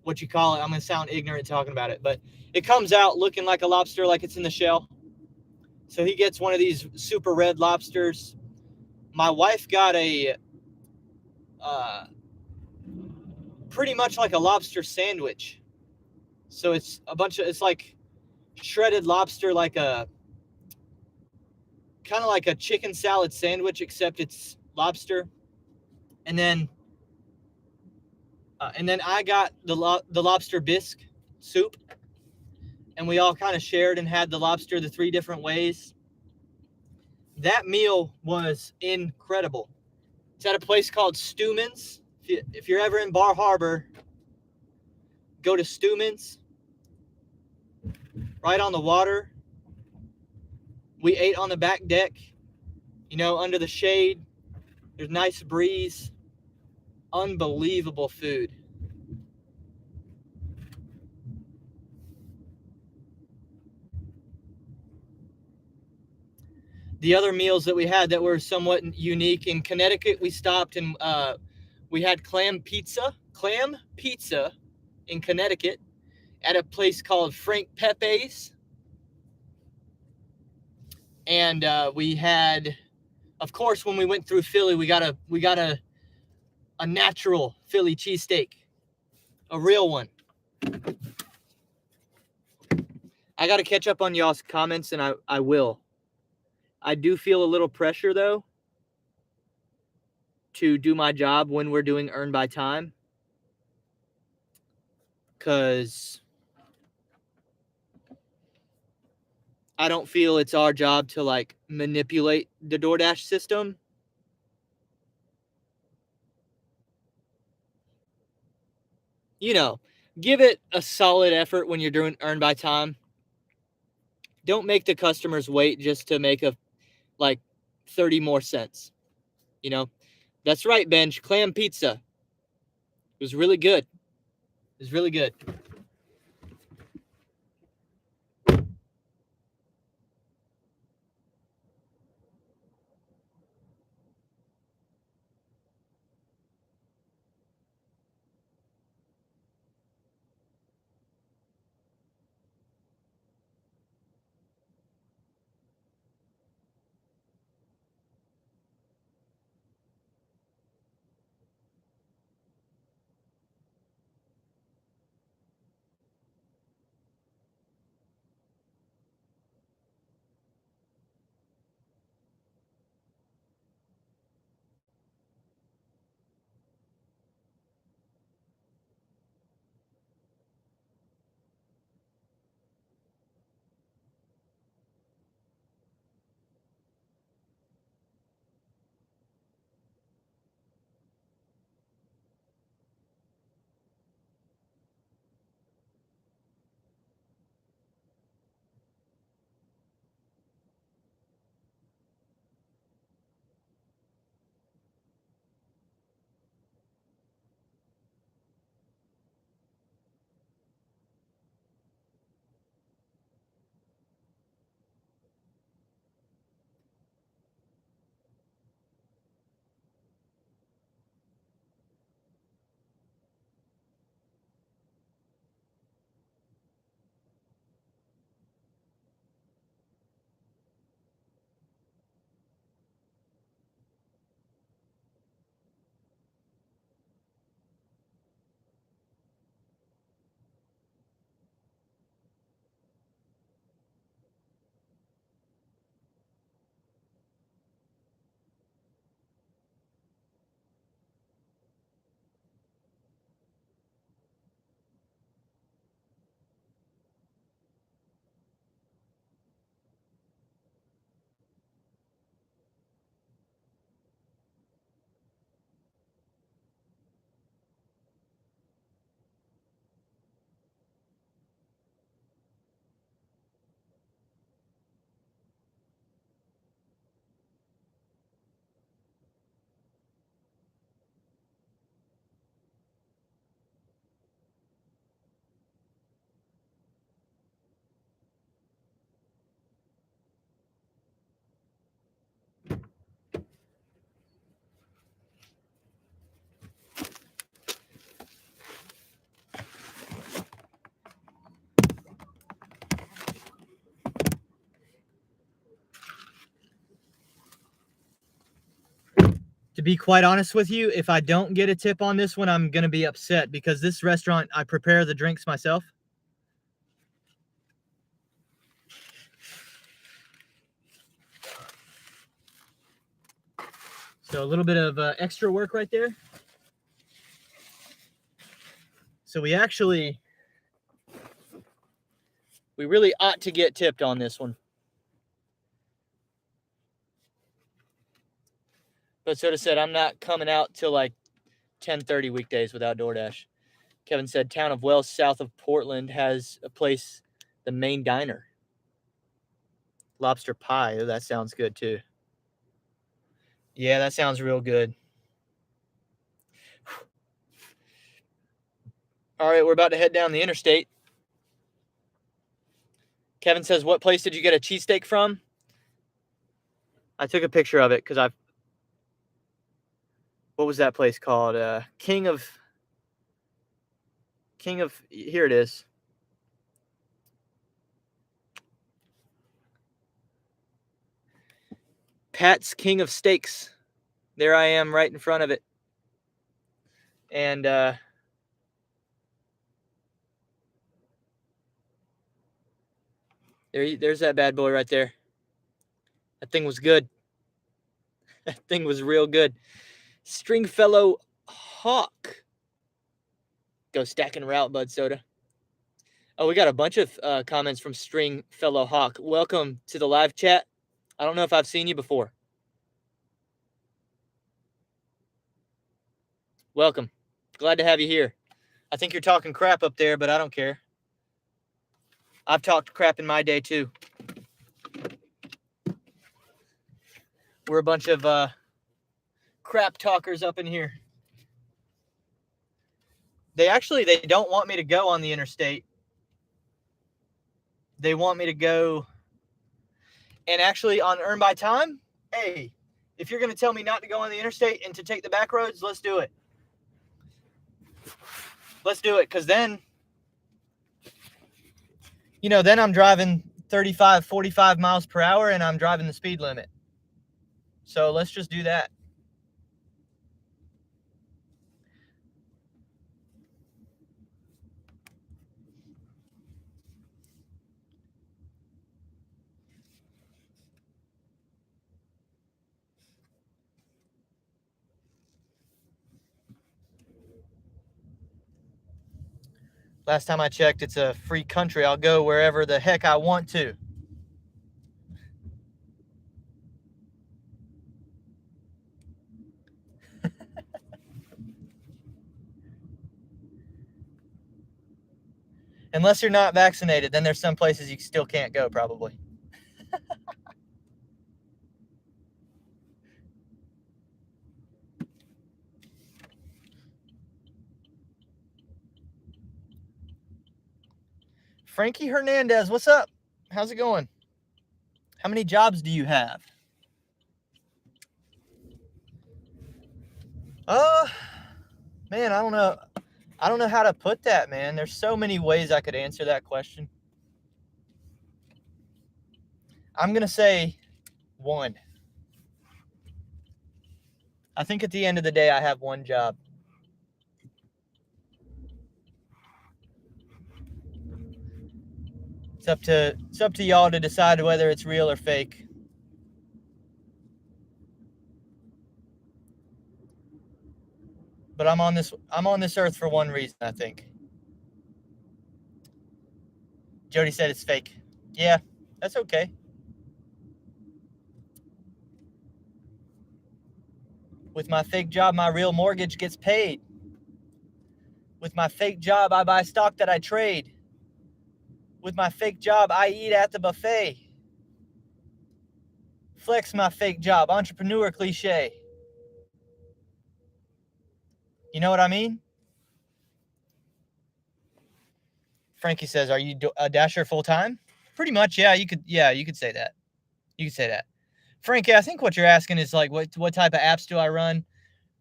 what you call it. I'm going to sound ignorant talking about it, but it comes out looking like a lobster, like it's in the shell. So he gets one of these super red lobsters. My wife got a pretty much like a lobster sandwich. So it's it's like shredded lobster, like a kind of like a chicken salad sandwich, except it's lobster. And then I got the lobster bisque soup, and we all kind of shared and had the lobster the 3 different ways. That meal was incredible. It's at a place called Stewman's. If you're ever in Bar Harbor, go to Stewman's. Right on the water. We ate on the back deck, under the shade. There's nice breeze. Unbelievable food. The other meals that we had that were somewhat unique, in Connecticut, we stopped and we had clam pizza in Connecticut at a place called Frank Pepe's. And we had, of course, when we went through Philly, we got a natural Philly cheesesteak, a real one. I got to catch up on y'all's comments, and I will. I do feel a little pressure, though, to do my job when we're doing Earn by Time, because I don't feel it's our job to, like, manipulate the DoorDash system. Give it a solid effort when you're doing Earn by Time. Don't make the customers wait just to make 30 more cents. That's right, Benj. Clam pizza. It was really good. It was really good. To be quite honest with you, if I don't get a tip on this one, I'm going to be upset because this restaurant, I prepare the drinks myself. So a little bit of extra work right there. So we really ought to get tipped on this one. But Soda said, I'm not coming out till like 10:30 weekdays without DoorDash. Kevin said, town of Wells, south of Portland, has a place, the Main Diner. Lobster pie. Oh, that sounds good too. Yeah, that sounds real good. All right, we're about to head down the interstate. Kevin says, what place did you get a cheesesteak from? I took a picture of it because what was that place called? King of, here it is. Pat's King of Steaks. There I am right in front of it. And there's that bad boy right there. That thing was good. That thing was real good. Stringfellow Hawk. Go stacking route, Bud Soda. Oh, we got a bunch of comments from Stringfellow Hawk. Welcome to the live chat. I don't know if I've seen you before. Welcome. Glad to have you here. I think you're talking crap up there, but I don't care. I've talked crap in my day too. We're a bunch of crap talkers up in here. They don't want me to go on the interstate. They want me to go and actually on Earn by Time. Hey, if you're going to tell me not to go on the interstate and to take the back roads, let's do it. Let's do it, because then, then I'm driving 35, 45 miles per hour and I'm driving the speed limit. So let's just do that. Last time I checked, it's a free country. I'll go wherever the heck I want to. Unless you're not vaccinated, then there's some places you still can't go, probably. Frankie Hernandez, what's up? How's it going? How many jobs do you have? Man, I don't know. I don't know how to put that, man. There's so many ways I could answer that question. I'm going to say one. I think at the end of the day, I have one job. It's up to y'all to decide whether it's real or fake. But I'm on this earth for one reason, I think. Jody said it's fake. Yeah, that's okay. With my fake job, my real mortgage gets paid. With my fake job, I buy stock that I trade. With my fake job, I eat at the buffet. Flex my fake job, entrepreneur cliche. You know what I mean? Frankie says, "Are you a Dasher full time?" Pretty much, yeah. You could say that. You could say that. Frankie, I think what you're asking is like, what type of apps do I run?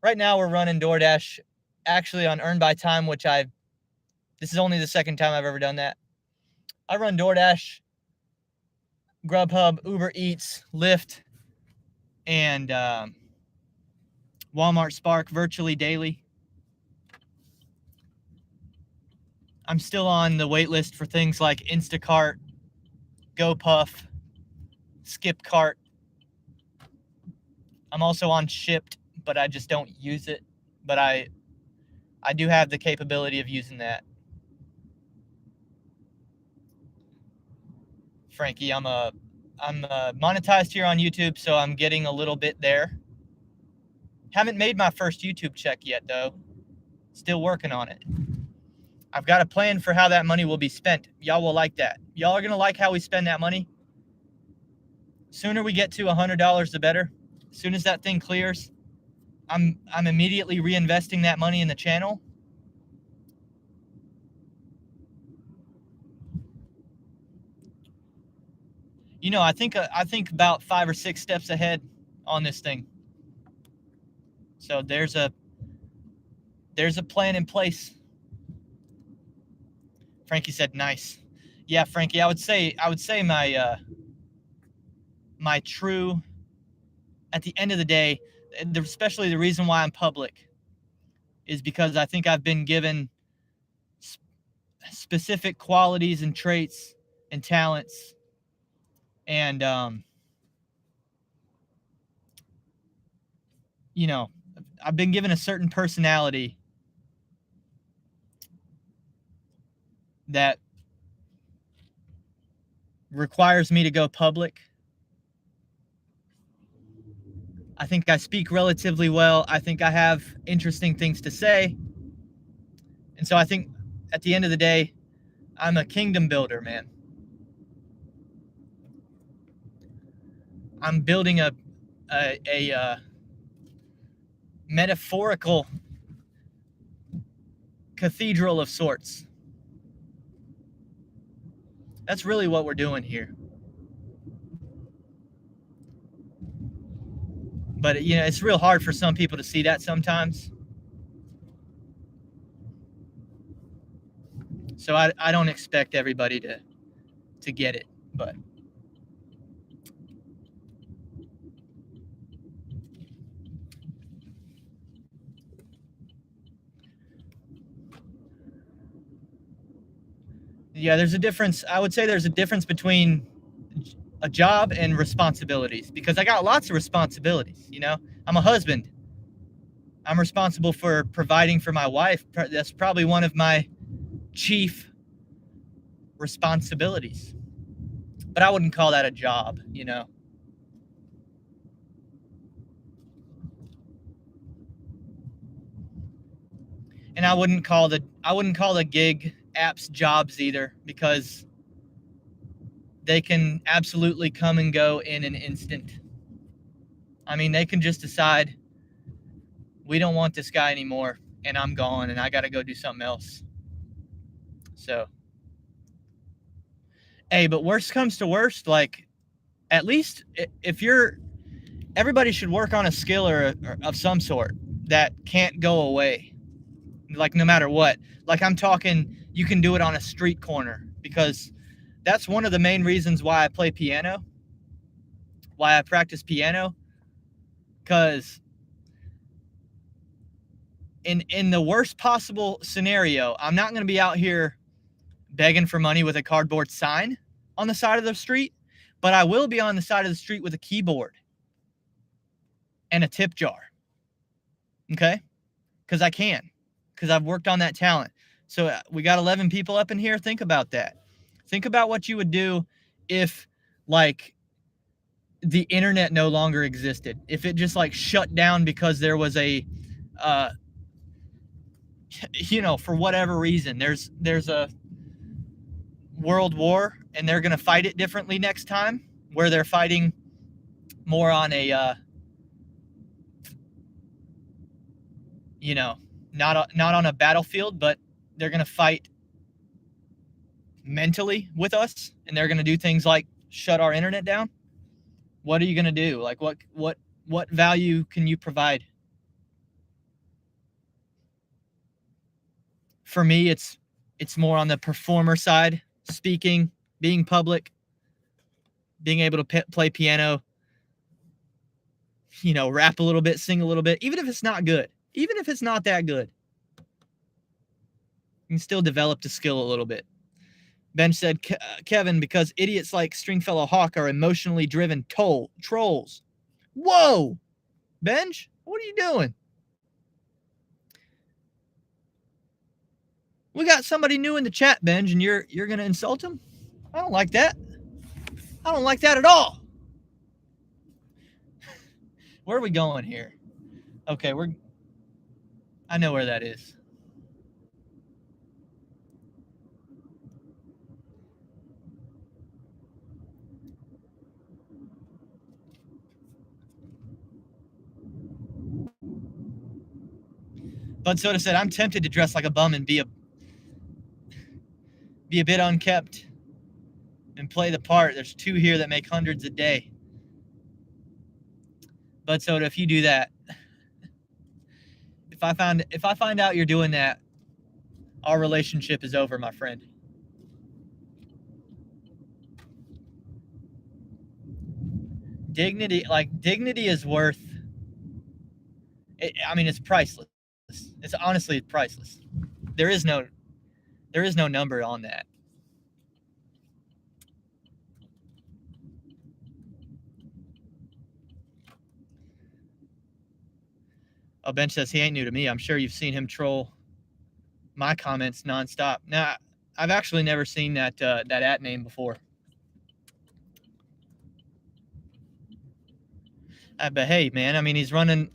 Right now, we're running DoorDash, actually on Earn by Time, which this is only the second time I've ever done that. I run DoorDash, Grubhub, Uber Eats, Lyft, and Walmart Spark virtually daily. I'm still on the wait list for things like Instacart, GoPuff, Skipcart. I'm also on Shipped, but I just don't use it. But I do have the capability of using that. Frankie, I'm monetized here on YouTube, so I'm getting a little bit there. Haven't made my first YouTube check yet, though. Still working on it. I've got a plan for how that money will be spent. Y'all will like that. Y'all are going to like how we spend that money. Sooner we get to $100, the better. As soon as that thing clears, I'm immediately reinvesting that money in the channel. You know, I think about 5 or 6 steps ahead on this thing. So there's a plan in place. Frankie said, "Nice." Yeah, Frankie, I would say my true, at the end of the day, especially the reason why I'm public is because I think I've been given specific qualities and traits and talents, and you know, I've been given a certain personality that requires me to go public. I think I speak relatively well. I think I have interesting things to say. And so I think at the end of the day, I'm a kingdom builder, man. I'm building a metaphorical cathedral of sorts. That's really what we're doing here. But, you know, it's real hard for some people to see that sometimes. So I don't expect everybody to get it, but yeah, there's a difference. I would say there's a difference between a job and responsibilities, because I got lots of responsibilities. You know, I'm a husband. I'm responsible for providing for my wife. That's probably one of my chief responsibilities. But I wouldn't call that a job, you know. And I wouldn't call the gig apps jobs either, because they can absolutely come and go in an instant. I mean, they can just decide, we don't want this guy anymore, and I'm gone, and I got to go do something else. So, hey, but worst comes to worst, like, at least if everybody should work on a skill or of some sort that can't go away, like, no matter what. Like, I'm talking, you can do it on a street corner, because that's one of the main reasons why I play piano, why I practice piano, because in the worst possible scenario, I'm not going to be out here begging for money with a cardboard sign on the side of the street, but I will be on the side of the street with a keyboard and a tip jar. Okay? Because I can. Because I've worked on that talent. So we got 11 people up in here. Think about that. Think about what you would do if, like, the internet no longer existed. If it just, like, shut down because there was a, you know, for whatever reason, there's a world war and they're going to fight it differently next time, where they're fighting more on a, you know, not on a battlefield, but they're going to fight mentally with us, and they're going to do things like shut our internet down. What are you going to do? Like, what value can you provide? For me, it's more on the performer side, speaking, being public, being able to play piano. you know, rap a little bit, sing a little bit, even if it's not good, even if it's not that good. You can still develop the skill a little bit. Bench said, Kevin, because idiots like Stringfellow Hawk are emotionally driven trolls. Whoa, Bench, what are you doing? We got somebody new in the chat, Benj, and you're gonna insult him? I don't like that. I don't like that at all. Where are we going here? Okay, I know where that is. Bud Soda said, I'm tempted to dress like a bum and be a bit unkept and play the part. There's 2 here that make hundreds a day. Bud Soda, if you do that, if I find out you're doing that, our relationship is over, my friend. Dignity is worth it. I mean, it's priceless. It's honestly priceless. There is no number on that. Oh, Bench says he ain't new to me. I'm sure you've seen him troll my comments nonstop. Now, I've actually never seen that at name before. But hey, man, I mean, he's running.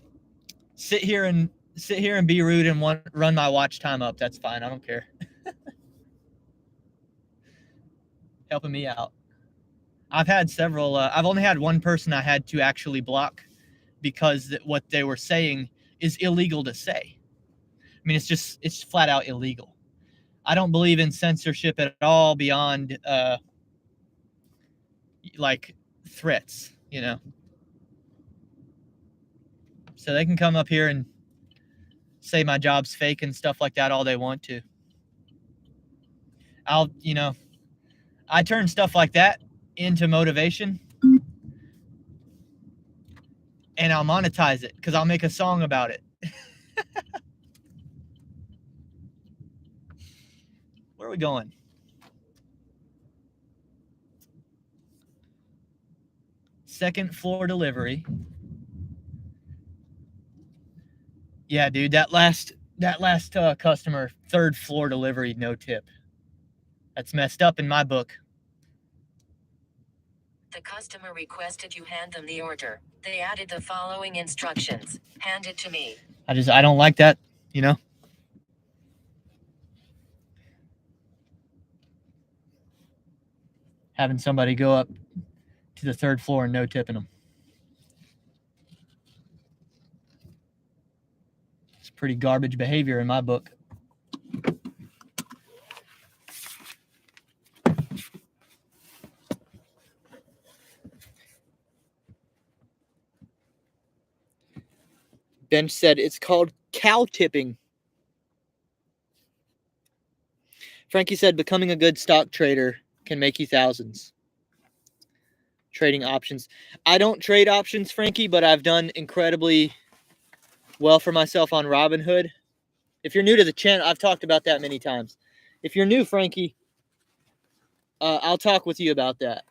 Sit here and be rude and run my watch time up. That's fine. I don't care. Helping me out. I've had several. I've only had one person I had to actually block because what they were saying is illegal to say. I mean, it's flat out illegal. I don't believe in censorship at all beyond like threats, you know. So they can come up here and say my job's fake and stuff like that all they want to. I turn stuff like that into motivation and I'll monetize it because I'll make a song about it. Where are we going? Second floor delivery. Yeah, dude, that last customer, 3rd floor delivery, no tip. That's messed up in my book. The customer requested you hand them the order. They added the following instructions. Hand it to me. I don't like that, you know? Having somebody go up to the 3rd floor and no tipping them. It's pretty garbage behavior in my book. Bench said it's called cow tipping. Frankie said becoming a good stock trader can make you thousands. Trading options. I don't trade options, Frankie, but I've done incredibly well for myself on Robinhood. If you're new to the channel, I've talked about that many times. If you're new, Frankie, I'll talk with you about that.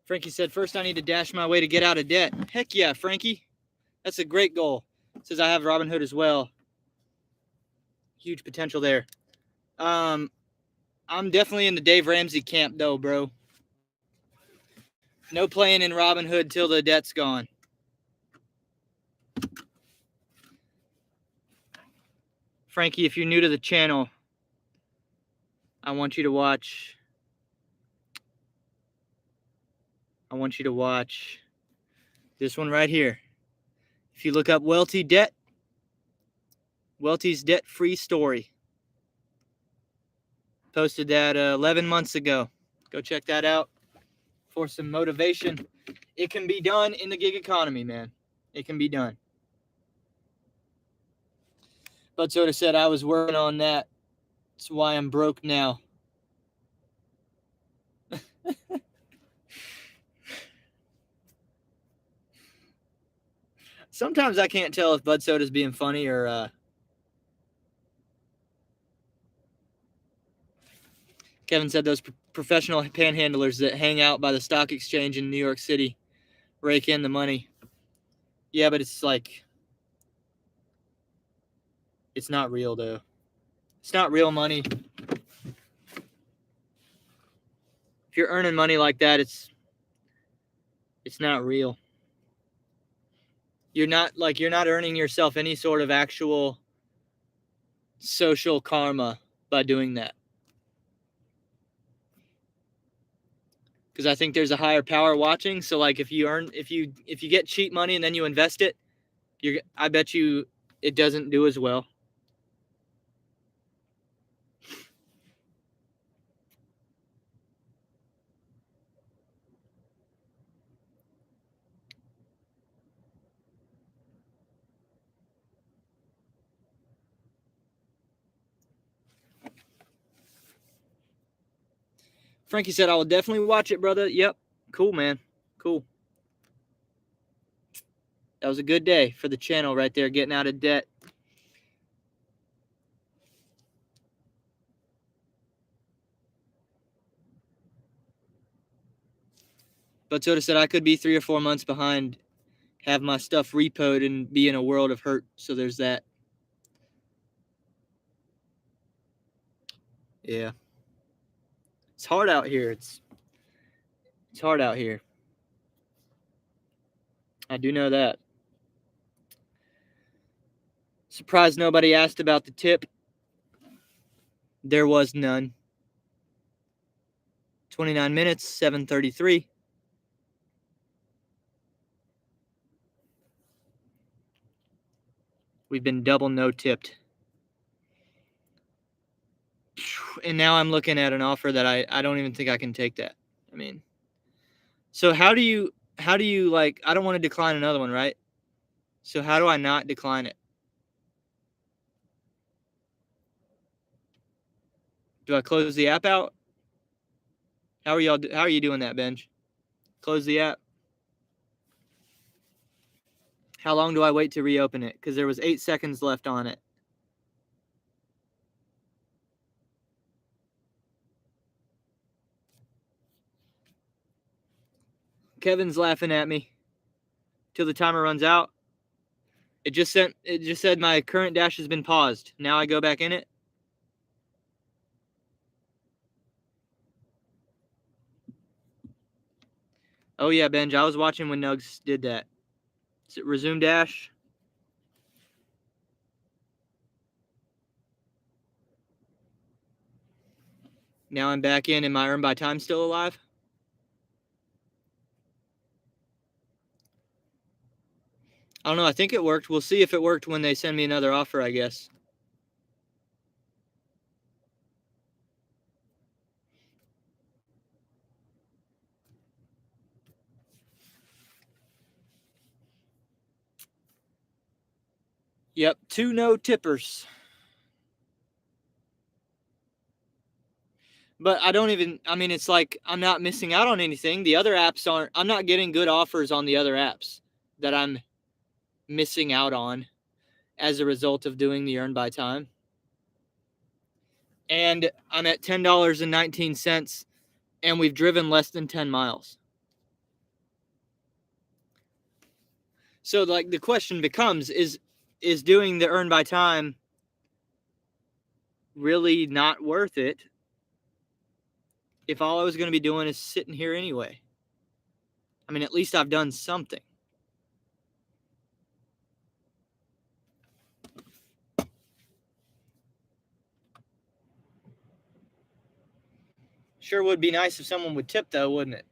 Frankie said, first I need to dash my way to get out of debt. Heck yeah, Frankie. That's a great goal. Says I have Robinhood as well. Huge potential there. I'm definitely in the Dave Ramsey camp though, bro. No playing in Robinhood till the debt's gone. Frankie, if you're new to the channel, I want you to watch this one right here. If you look up Welty debt, Welty's debt-free story. Posted that 11 months ago. Go check that out for some motivation. It can be done in the gig economy, man. It can be done. But Soda said I was working on that. That's why I'm broke now. Sometimes I can't tell if Bud Soda's being funny or Kevin said those professional panhandlers that hang out by the stock exchange in New York City rake in the money. Yeah, but it's like, it's not real though. It's not real money. If you're earning money like that, it's not real. You're not earning yourself any sort of actual social karma by doing that. Because I think there's a higher power watching. So like if you get cheap money and then you invest it, I bet you it doesn't do as well. Frankie said, I will definitely watch it, brother. Yep. Cool, man. Cool. That was a good day for the channel right there, getting out of debt. But Soda said I could be 3 or 4 months behind, have my stuff repoed and be in a world of hurt. So there's that. Yeah. It's hard out here. It's hard out here. I do know that. Surprised nobody asked about the tip. There was none. 29 minutes, 7:33. We've been double no-tipped. And now I'm looking at an offer that I don't even think I can take that. I mean, so how do you like, I don't want to decline another one, right? So how do I not decline it? Do I close the app out? How are you doing that, Benj? Close the app. How long do I wait to reopen it? Because there was 8 seconds left on it. Kevin's laughing at me till the timer runs out. It just said my current dash has been paused. Now I go back in it. Oh yeah, Benj, I was watching when Nugs did that. Is it resume dash? Now I'm back in. Am my earn by time still alive? I don't know. I think it worked. We'll see if it worked when they send me another offer, I guess. Yep, 2 no tippers. But it's like I'm not missing out on anything. The other apps aren't, I'm not getting good offers on the other apps that I'm missing out on as a result of doing the earn by time. And I'm at $10.19 and we've driven less than 10 miles. So like the question becomes, is doing the earn by time really not worth it if all I was going to be doing is sitting here anyway? I mean, at least I've done something. Sure would be nice if someone would tip, though, wouldn't it?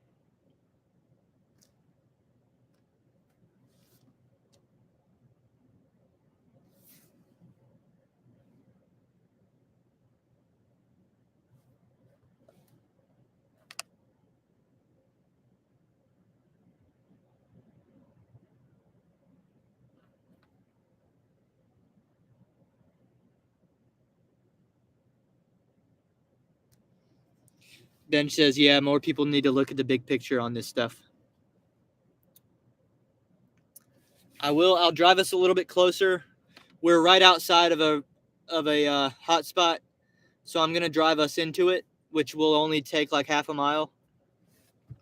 Ben says, yeah, more people need to look at the big picture on this stuff. I'll drive us a little bit closer. We're right outside of a hotspot, so I'm going to drive us into it, which will only take like half a mile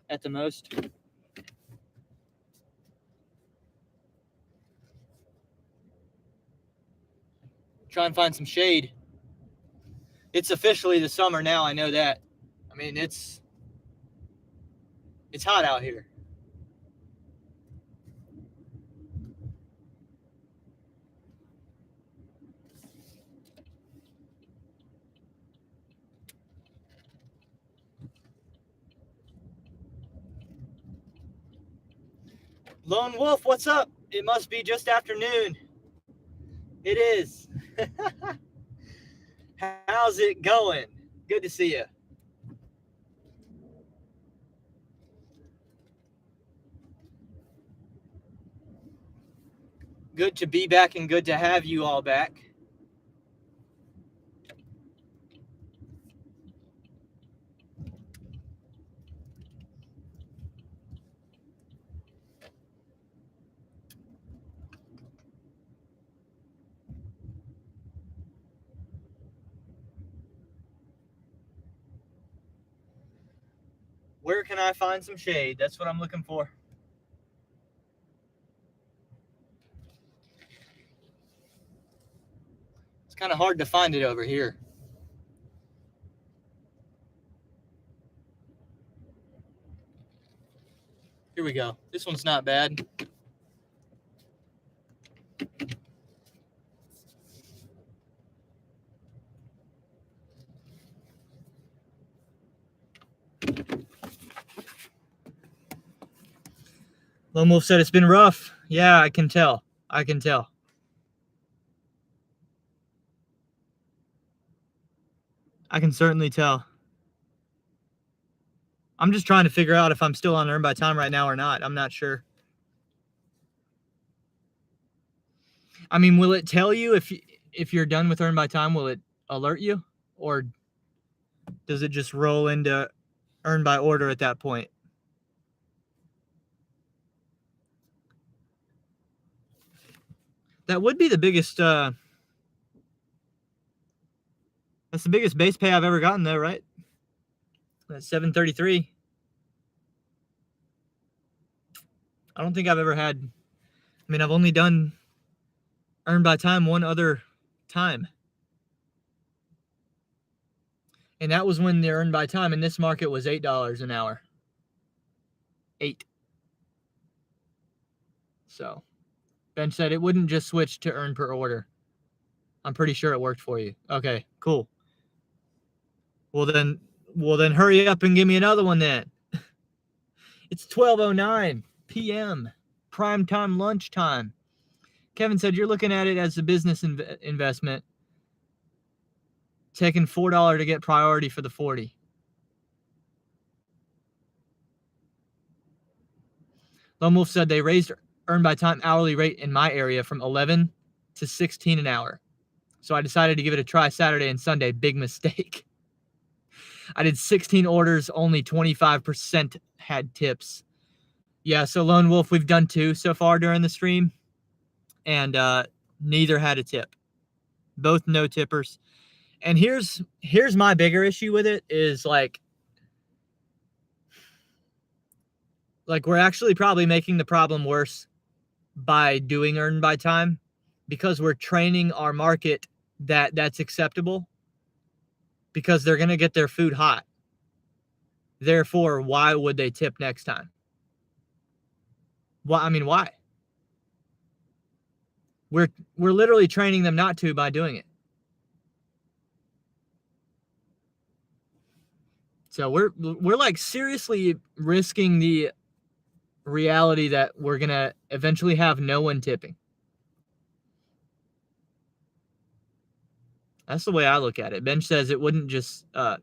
at the most. Try and find some shade. It's officially the summer now, I know that. I mean, it's hot out here. Lone Wolf, what's up? It must be just afternoon. It is. How's it going? Good to see you. Good to be back and good to have you all back. Where can I find some shade? That's what I'm looking for. It's kind of hard to find it over here. Here we go. This one's not bad. Lone Wolf said it's been rough. Yeah, I can tell. I can tell. I can certainly tell. I'm just trying to figure out if I'm still on earn by time right now or not. I'm not sure. I mean, will it tell you if you're done with earn by time? Will it alert you, or does it just roll into earn by order at that point? That would be the biggest. That's the biggest base pay I've ever gotten, though, right? That's $733. I don't think I've ever had. I mean, I've only done earn by time one other time, and that was when the earn by time in this market was $8 an hour. 8. So Ben said it wouldn't just switch to earn per order. I'm pretty sure it worked for you. Okay, cool. Well then hurry up and give me another one then. It's 12:09 p.m. prime time lunchtime. Kevin said you're looking at it as a business investment, taking $4 to get priority for the 40. Lone Wolf said they raised earn by time hourly rate in my area from 11 to 16 an hour. So I decided to give it a try Saturday and Sunday. Big mistake. I did 16 orders, only 25% had tips. Yeah, so Lone Wolf, we've done 2 so far during the stream, and neither had a tip. Both no tippers. And here's my bigger issue with it is like we're actually probably making the problem worse by doing earn by time because we're training our market that that's acceptable because they're going to get their food hot. Therefore, why would they tip next time? Well, I mean, why? We're literally training them not to by doing it. So we're like seriously risking the reality that we're going to eventually have no one tipping. That's the way I look at it. Bench says it wouldn't just I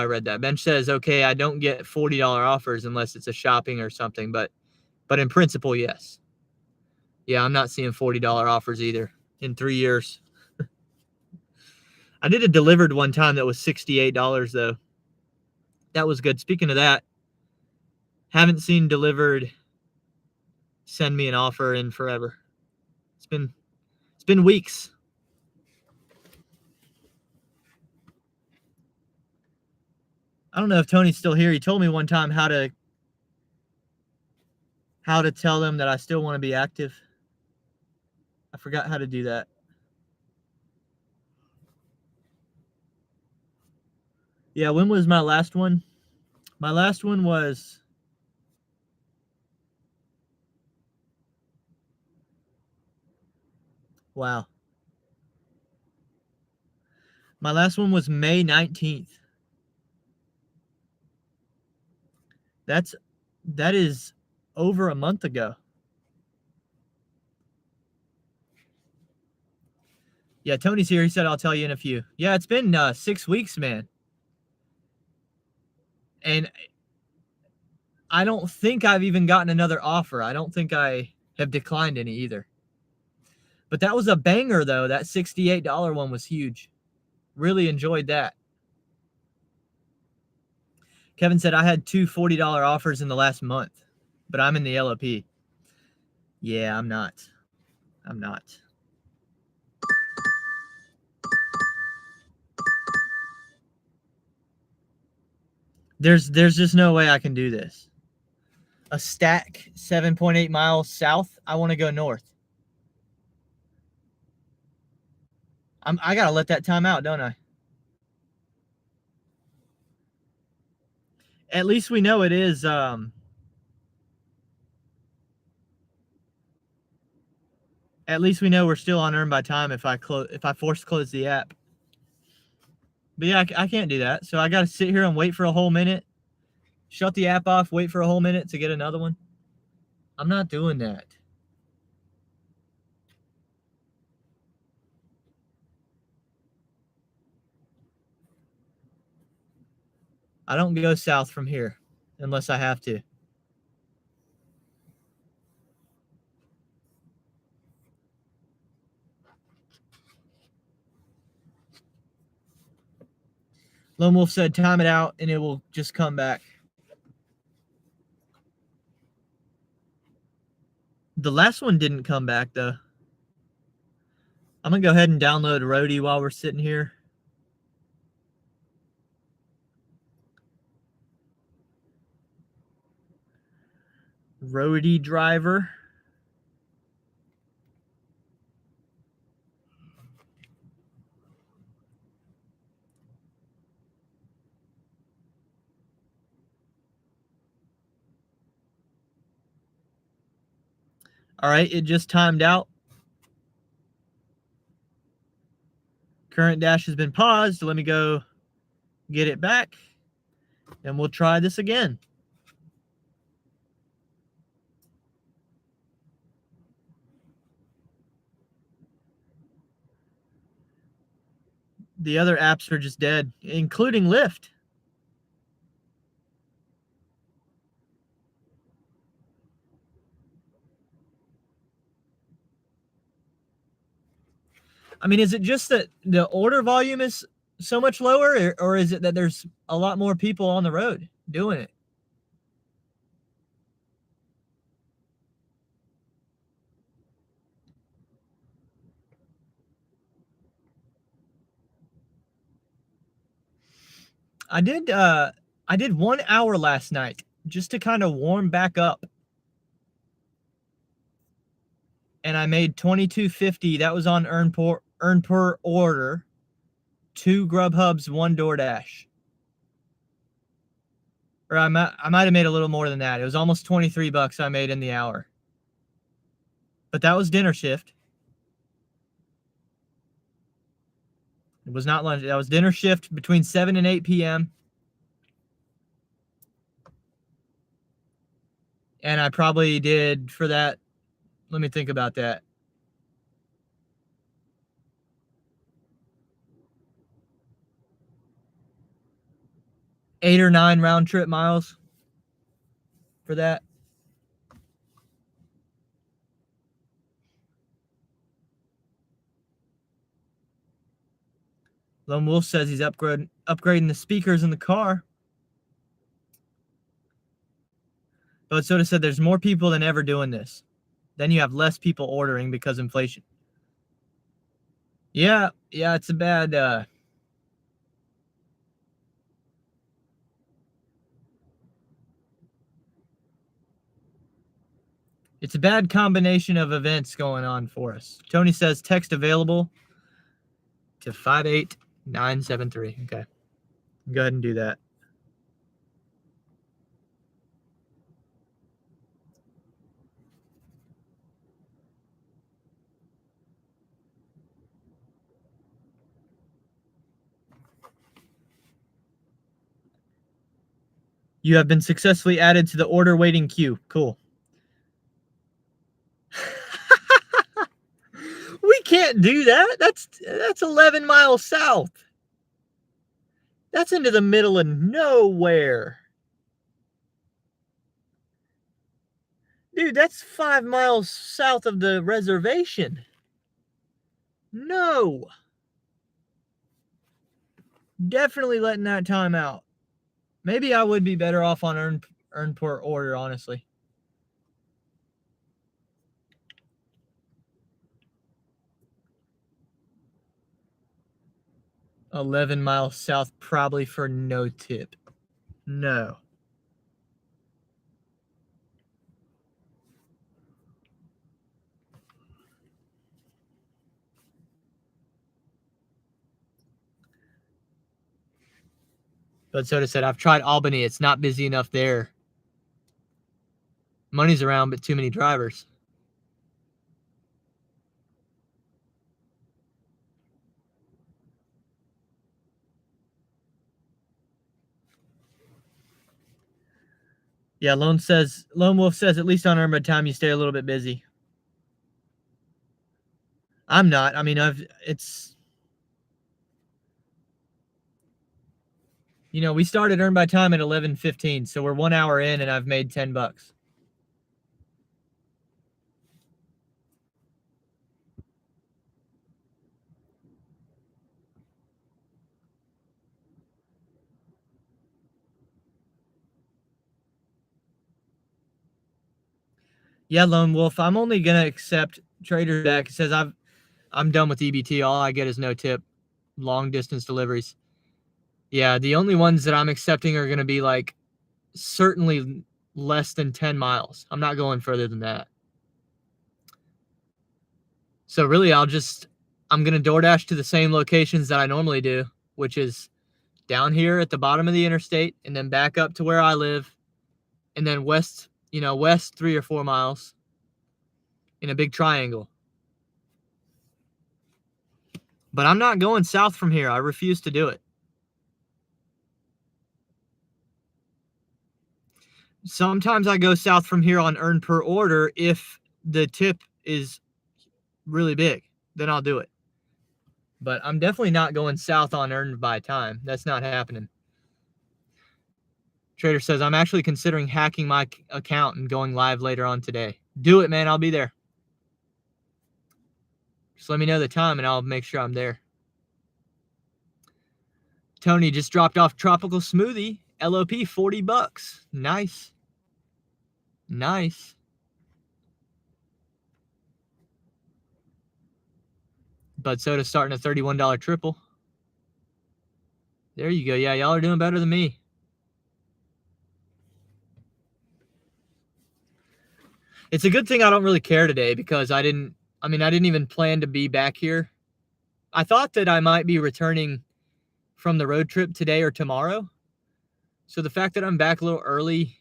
read that. Bench says, okay, I don't get $40 offers unless it's a shopping or something, but in principle, yes. Yeah, I'm not seeing $40 offers either in 3 years. I did a delivered one time that was $68 though. That was good. Speaking of that, haven't seen delivered send me an offer in forever. It's been weeks. I don't know if Tony's still here. He told me one time how to tell them that I still want to be active. I forgot how to do that. Yeah, when was my last one? My last one was wow. My last one was May 19th. That is over a month ago. Yeah, Tony's here. He said I'll tell you in a few. Yeah, it's been 6 weeks, man. And I don't think I've even gotten another offer. I don't think I have declined any either. But that was a banger, though. That $68 one was huge. Really enjoyed that. Kevin said I had two $40 offers in the last month, but I'm in the LOP. Yeah, I'm not. There's just no way I can do this. A stack 7.8 miles south. I want to go north. I gotta let that time out, don't I? At least we know it is. At least we know we're still on earn by time if I force close the app. But yeah, I can't do that. So I gotta sit here and wait for a whole minute. Shut the app off. Wait for a whole minute to get another one. I'm not doing that. I don't go south from here unless I have to. Lone Wolf said time it out and it will just come back. The last one didn't come back though. I'm gonna go ahead and download Roadie while we're sitting here. Roadie driver. All right, it just timed out. Current dash has been paused. Let me go get it back, and we'll try this again. The other apps are just dead, including Lyft. I mean, is it just that the order volume is so much lower, or is it that there's a lot more people on the road doing it? I did 1 hour last night just to kind of warm back up. and I made $22.50. That was on earn per order. 2 Grubhubs, 1 DoorDash. Or I might have made a little more than that. It was almost $23 I made in the hour. But that was dinner shift. It was not lunch. That was dinner shift between 7 and 8 p.m. And I probably did for that. Let me think about that. 8 or 9 round trip miles for that. Lone Wolf says he's upgrading the speakers in the car. But Soda said there's more people than ever doing this. Then you have less people ordering because inflation. Yeah, it's a bad it's a bad combination of events going on for us. Tony says text available to 58973. Okay. Go ahead and do that. You have been successfully added to the order waiting queue. Cool. We can't do that. That's 11 miles south. That's into the middle of nowhere. Dude, that's 5 miles south of the reservation. No. Definitely letting that time out. Maybe I would be better off on earn per order, honestly. $11 miles south, probably for no tip. No. But Soda said, I've tried Albany. It's not busy enough there. Money's around, but too many drivers. Yeah, Lone Wolf says, at least on Earned Time, you stay a little bit busy. I'm not. I mean, we started Earn by Time at 11:15, so we're 1 hour in, and I've made $10. Yeah, Lone Wolf, I'm only gonna accept Trader Jack. It says I'm done with EBT. All I get is no tip. Long distance deliveries. Yeah, the only ones that I'm accepting are gonna be like certainly less than 10 miles. I'm not going further than that. So really, I'm going to DoorDash to the same locations that I normally do, which is down here at the bottom of the interstate and then back up to where I live and then west 3 or 4 miles in a big triangle. But I'm not going south from here. I refuse to do it. Sometimes I go south from here on earn per order if the tip is really big. Then I'll do it. But I'm definitely not going south on earned by time. That's not happening. Trader says, I'm actually considering hacking my account and going live later on today. Do it, man. I'll be there. Just let me know the time and I'll make sure I'm there. Tony just dropped off tropical smoothie. LOP, $40. Nice. Nice. Bud Soda starting a $31 triple. There you go. Yeah, y'all are doing better than me. It's a good thing I don't really care today because I didn't I mean, I didn't even plan to be back here. I thought that I might be returning from the road trip today or tomorrow. So the fact that I'm back a little early,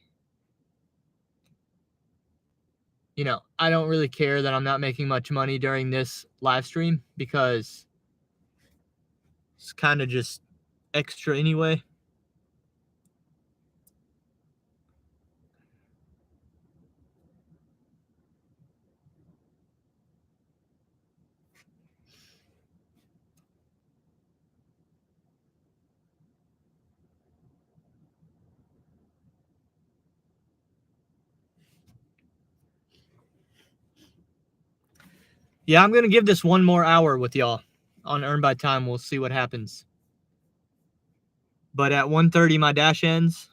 you know, I don't really care that I'm not making much money during this live stream because it's kind of just extra anyway. Yeah, I'm going to give this one more hour with y'all on Earn by Time. We'll see what happens. But at 1:30, my dash ends.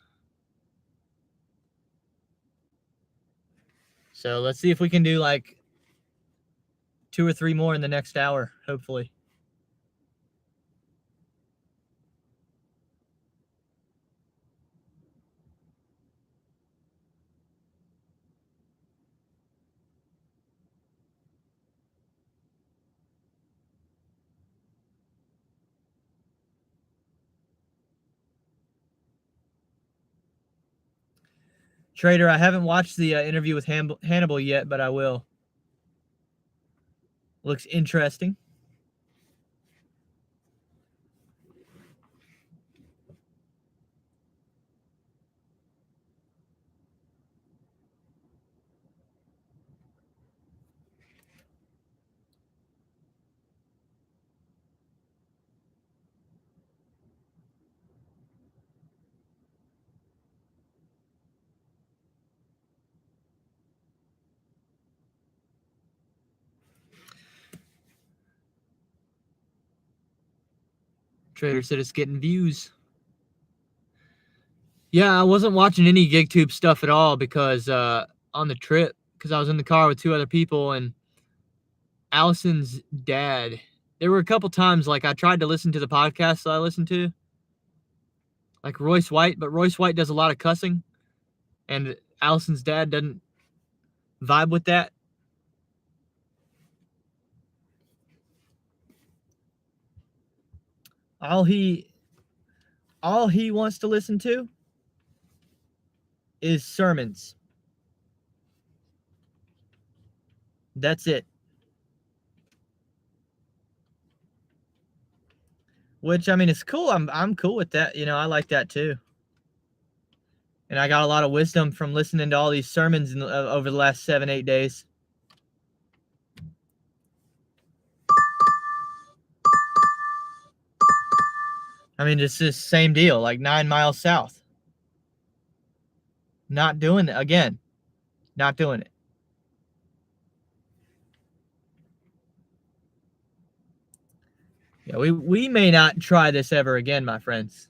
So let's see if we can do like 2 or 3 more in the next hour, hopefully. Trader, I haven't watched the interview with Hannibal yet, but I will. Looks interesting. Trader said it's getting views. Yeah, I wasn't watching any GigTube stuff at all because on the trip, because I was in the car with 2 other people and Allison's dad. There were a couple times like I tried to listen to the podcast that I listened to, like Royce White, but Royce White does a lot of cussing, and Allison's dad doesn't vibe with that. All he wants to listen to is sermons. That's it. Which, I mean, it's cool. I'm cool with that. You know, I like that too. And I got a lot of wisdom from listening to all these sermons over the last 7-8 days. I mean, it's the same deal, like 9 miles south. Not doing it again. Not doing it. Yeah, we may not try this ever again, my friends.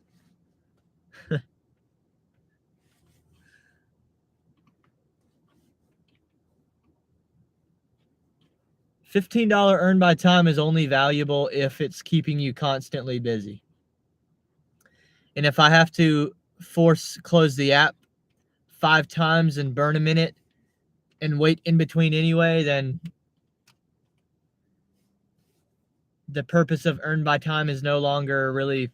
$15 earned by time is only valuable if it's keeping you constantly busy. And if I have to close the app 5 times and burn a minute and wait in between anyway, then the purpose of earned by time is no longer really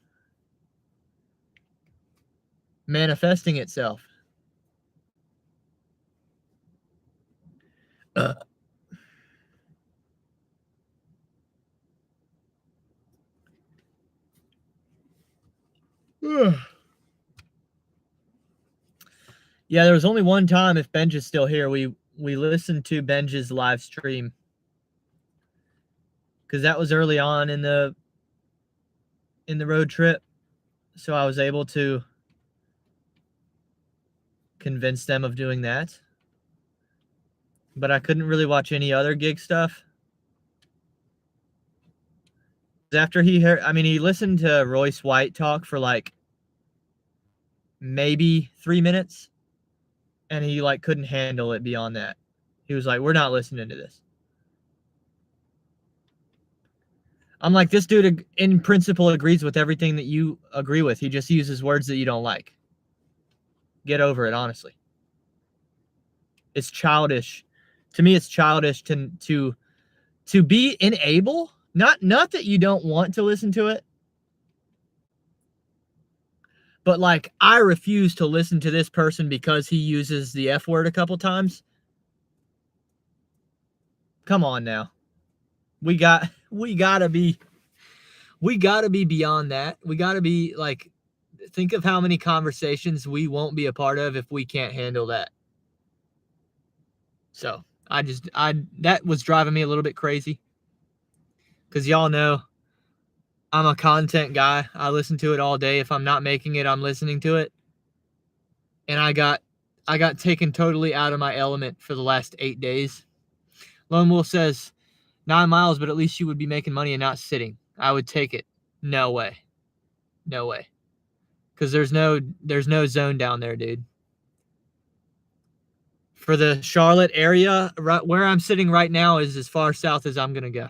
manifesting itself. Yeah, there was only one time, if Benj is still here, we listened to Benj's live stream because that was early on in the road trip, so I was able to convince them of doing that. But I couldn't really watch any other gig stuff. After he heard, I mean, he listened to Royce White talk for like maybe 3 minutes, and he like couldn't handle it beyond that. He was like, "We're not listening to this." I'm like, this dude in principle agrees with everything that you agree with. He just uses words that you don't like. Get over it, honestly. It's childish. To me, it's childish to to be unable, not that you don't want to listen to it, but like I refuse to listen to this person because he uses the F word a couple times. Come on now. We gotta be beyond that. We gotta be like, think of how many conversations we won't be a part of if we can't handle that. So that was driving me a little bit crazy. Because y'all know I'm a content guy. I listen to it all day. If I'm not making it, I'm listening to it. And I got taken totally out of my element for the last 8 days. Lone Wolf says 9 miles, but at least you would be making money and not sitting. I would take it. No way. No way. Because there's no zone down there, dude. For the Charlotte area, right where I'm sitting right now is as far south as I'm going to go.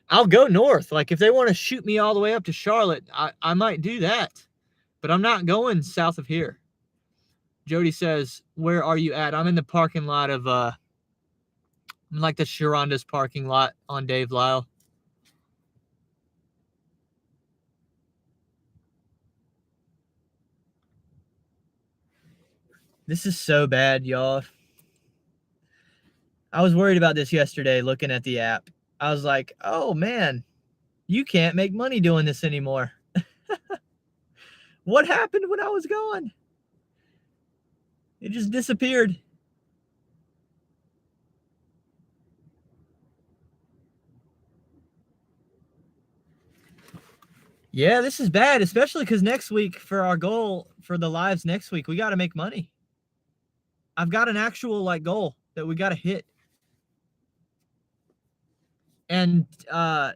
I'll go north. Like if they want to shoot me all the way up to Charlotte, I might do that. But I'm not going south of here. Jody says, where are you at? I'm in the parking lot of I'm like the Sharonda's parking lot on Dave Lyle. This is so bad, y'all. I was worried about this yesterday looking at the app. I was like, oh man, you can't make money doing this anymore. What happened when I was gone? It just disappeared. Yeah, this is bad, especially because next week for our goal for the lives next week, we got to make money. I've got an actual like goal that we got to hit. And $5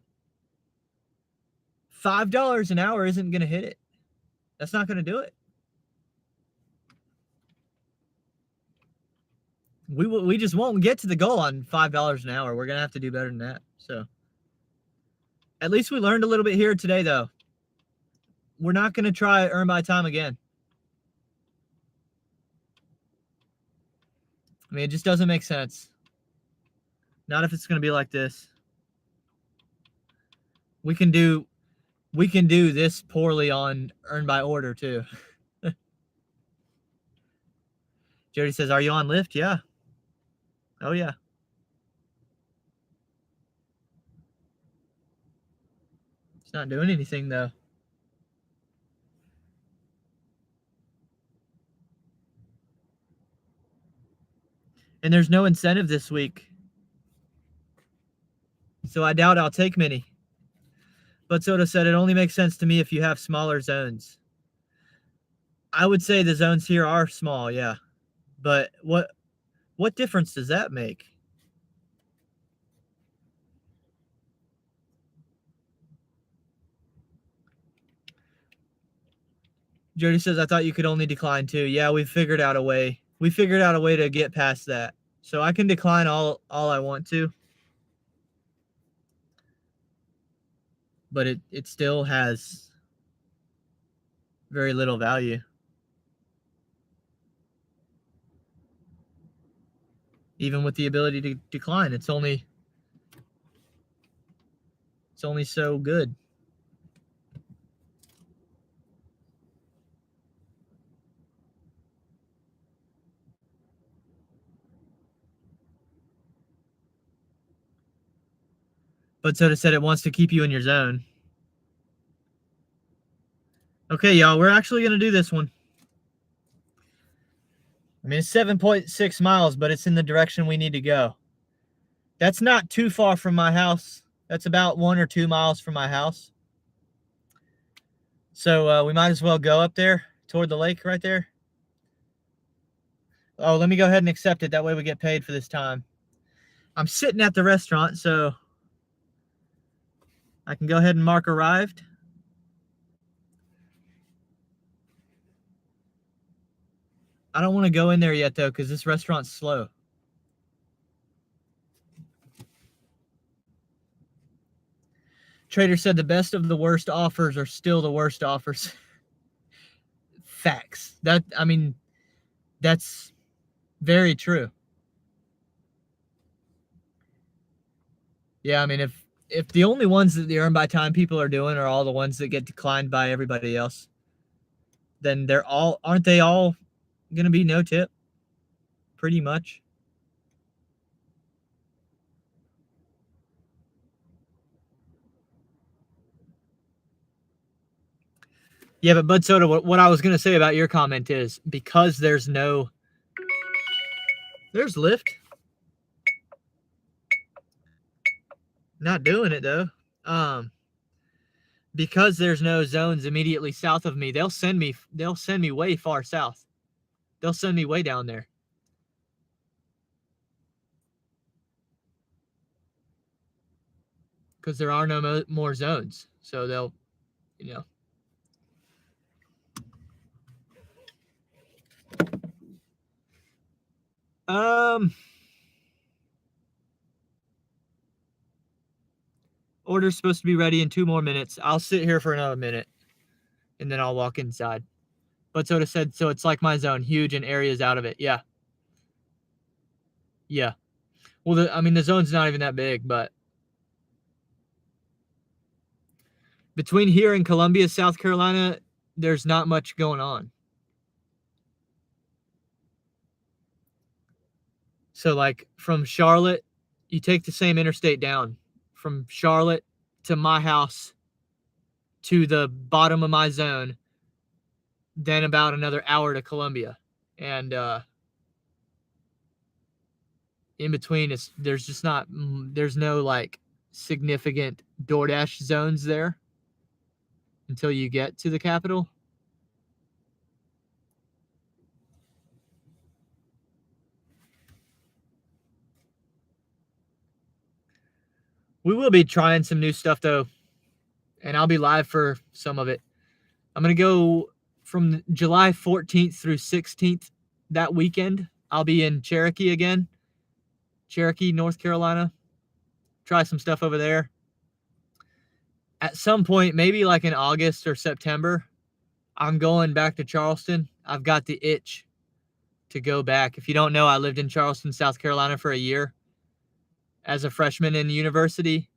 an hour isn't going to hit it. That's not going to do it. We just won't get to the goal on $5 an hour. We're going to have to do better than that. So at least we learned a little bit here today, though. We're not going to try earn by time again. I mean, it just doesn't make sense. Not if it's going to be like this. We can do this poorly on earn by order too. Jody says, are you on Lyft? Yeah. Oh yeah. It's not doing anything though. And there's no incentive this week. So I doubt I'll take many. But Soto said it only makes sense to me if you have smaller zones. I would say the zones here are small, yeah. But what difference does that make? Jody says, I thought you could only decline 2. Yeah, we figured out a way. We figured out a way to get past that. So I can decline all I want to. But it still has very little value. Even with the ability to decline, it's only so good. But Soda said it wants to keep you in your zone. Okay, y'all, we're actually going to do this one. I mean, it's 7.6 miles, but it's in the direction we need to go. That's not too far from my house. That's about 1 or 2 miles from my house. So we might as well go up there toward the lake right there. Oh, let me go ahead and accept it. That way we get paid for this time. I'm sitting at the restaurant, so I can go ahead and mark arrived. I don't want to go in there yet, though, because this restaurant's slow. Trader said the best of the worst offers are still the worst offers. Facts. That's very true. Yeah, I mean, if the only ones that the earn by time people are doing are all the ones that get declined by everybody else, then aren't they all gonna be no tip? Pretty much. Yeah, but Bud Soda, what I was gonna say about your comment is because there's Lyft. Not doing it though. Because there's no zones immediately south of me, they'll send me way far south. They'll send me way down there. Because there are no more zones. So they'll, you know. Order's supposed to be ready in 2 more minutes. I'll sit here for another minute, and then I'll walk inside. But Soda said, so it's like my zone, huge and areas out of it. Yeah. Yeah. Well, the zone's not even that big, but between here and Columbia, South Carolina, there's not much going on. So, like, from Charlotte, you take the same interstate down. From Charlotte to my house to the bottom of my zone, then about another hour to Columbia. And in between, there's no, like, significant DoorDash zones there until you get to the capital. We will be trying some new stuff, though, and I'll be live for some of it. I'm going to go from July 14th through 16th that weekend. I'll be in Cherokee again, Cherokee, North Carolina. Try some stuff over there. At some point, maybe like in August or September, I'm going back to Charleston. I've got the itch to go back. If you don't know, I lived in Charleston, South Carolina for a year as a freshman in university,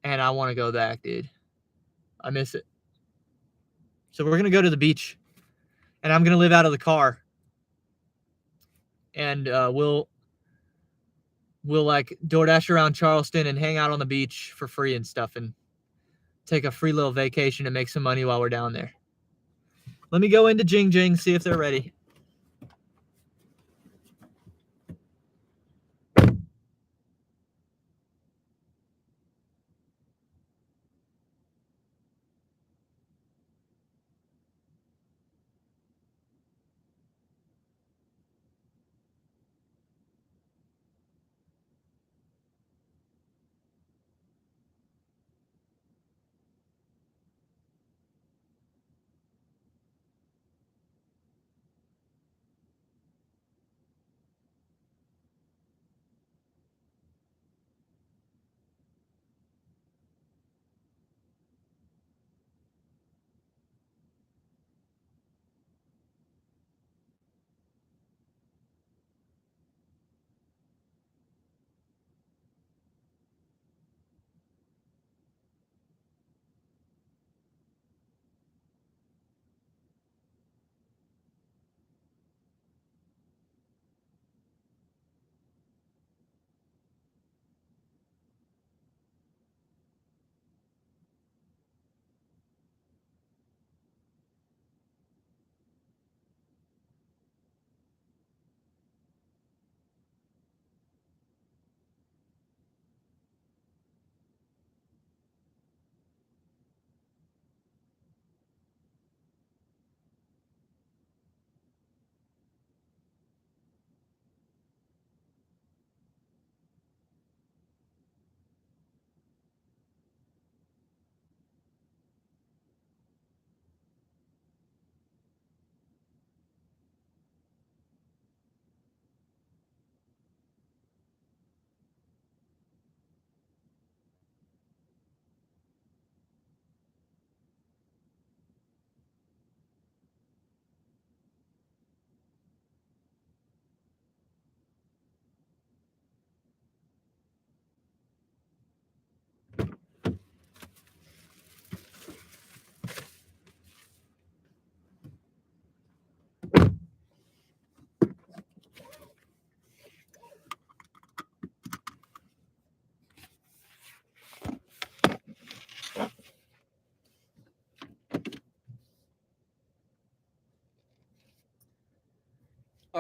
and I want to go back, dude. I miss it. So we're going to go to the beach, and I'm going to live out of the car, and we'll like DoorDash around Charleston and hang out on the beach for free and stuff and take a free little vacation and make some money while we're down there. Let me go into Jing Jing, see if they're ready.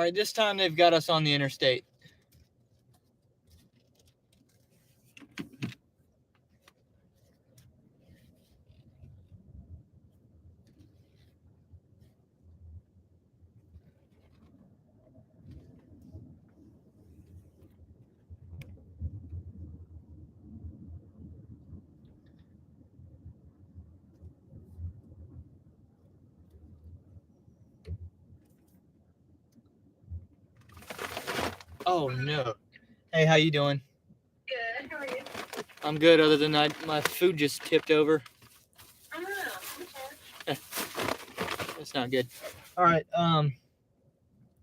right, this time they've got us on the interstate. Oh no. Hey, how you doing? Good. How are you? I'm good, other than my food just tipped over. Oh, okay. That's not good. All right. Am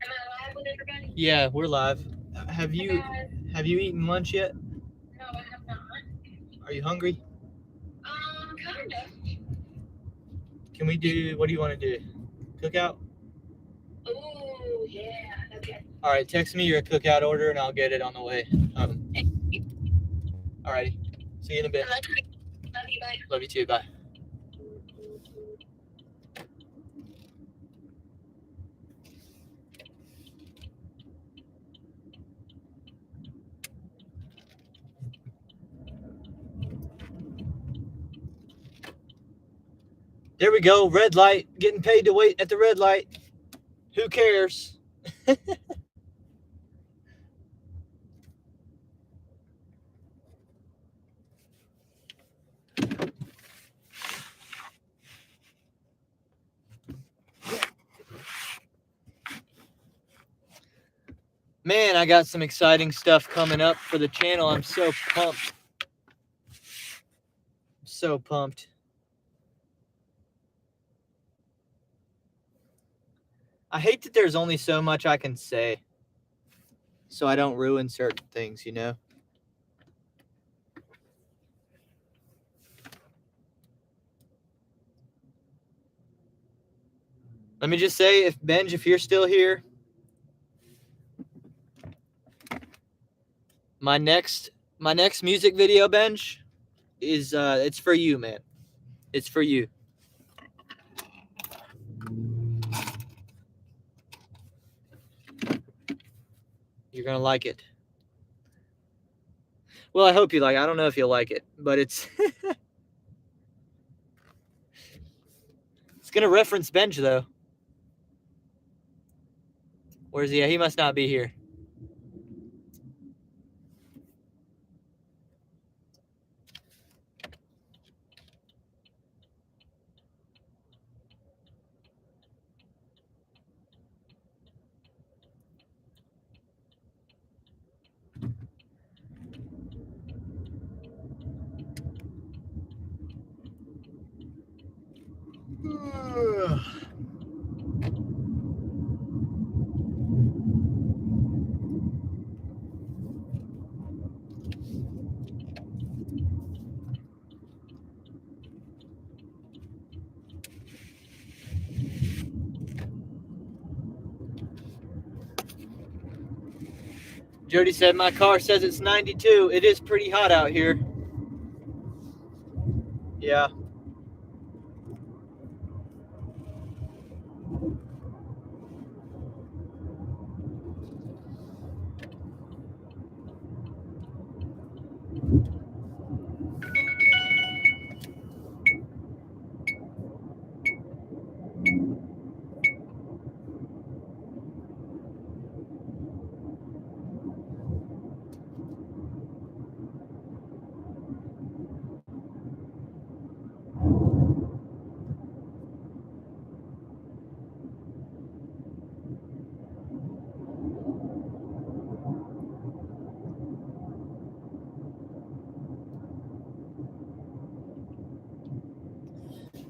I live with everybody? Yeah, we're live. Have you eaten lunch yet? No, I have not. Are you hungry? Kind of. Can we do? What do you want to do? Cookout? Ooh, yeah. Okay. All right. Text me your cookout order and I'll get it on the way. All righty. See you in a bit. Love you. Bye. Love you too. Bye. There we go. Red light. Getting paid to wait at the red light. Who cares? Man, I got some exciting stuff coming up for the channel. I'm so pumped. So pumped. I hate that there's only so much I can say, so I don't ruin certain things, you know? Let me just say, if you're still here, my next music video, Benj, is it's for you, man. It's for you. You're gonna like it. Well, I hope you like it. I don't know if you'll like it, but it's it's gonna reference Benj though. Where's he at? He must not be here. Jody said my car says it's 92. It is pretty hot out here. Yeah.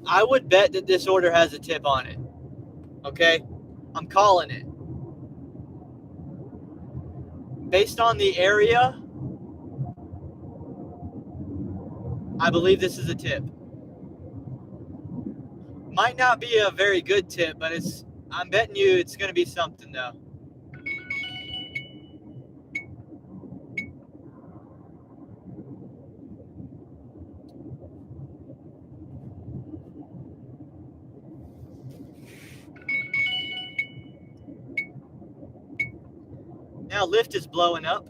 I would bet that this order has a tip on it. Okay? I'm calling it. Based on the area, I believe this is a tip. Might not be a very good tip, but I'm betting you it's going to be something though. now Lyft is blowing up.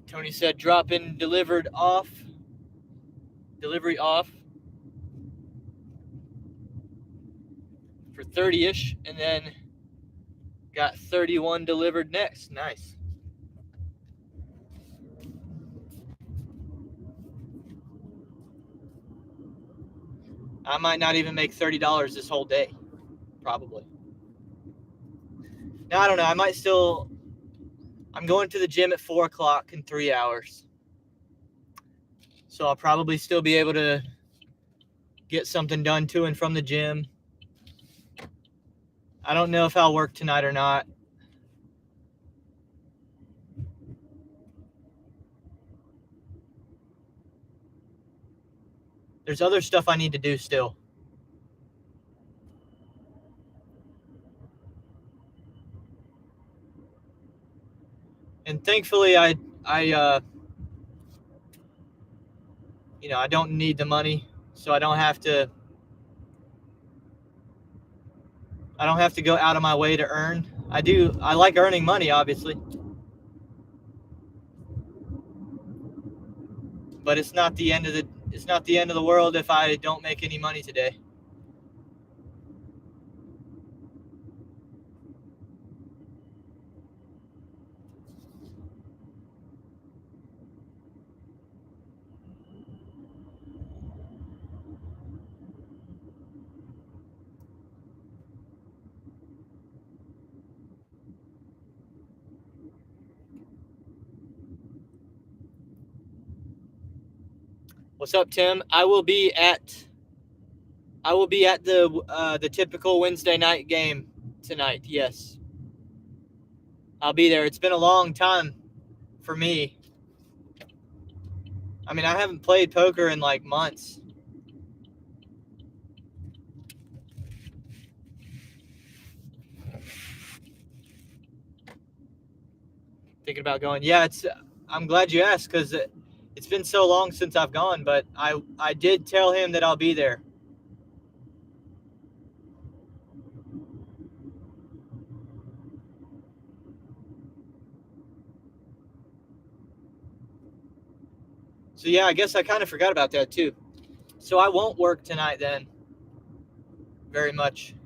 Tony said drop in delivery off for 30-ish, and then got 31 delivered next. Nice. I might not even make $30 this whole day, probably. Now, I don't know. I might still. I'm going to the gym at 4 o'clock in 3 hours. So I'll probably still be able to get something done to and from the gym. I don't know if I'll work tonight or not. There's other stuff I need to do still. And thankfully, I don't need the money, so I don't have to go out of my way to earn. I like earning money, obviously. But it's not the end of the world if I don't make any money today. What's up, Tim? I will be at the typical Wednesday night game tonight. Yes, I'll be there. It's been a long time for me. I mean, I haven't played poker in like months. Thinking about going. Yeah, I'm glad you asked, because it's been so long since I've gone, but I did tell him that I'll be there. So yeah, I guess I kind of forgot about that too. So I won't work tonight then. Very much.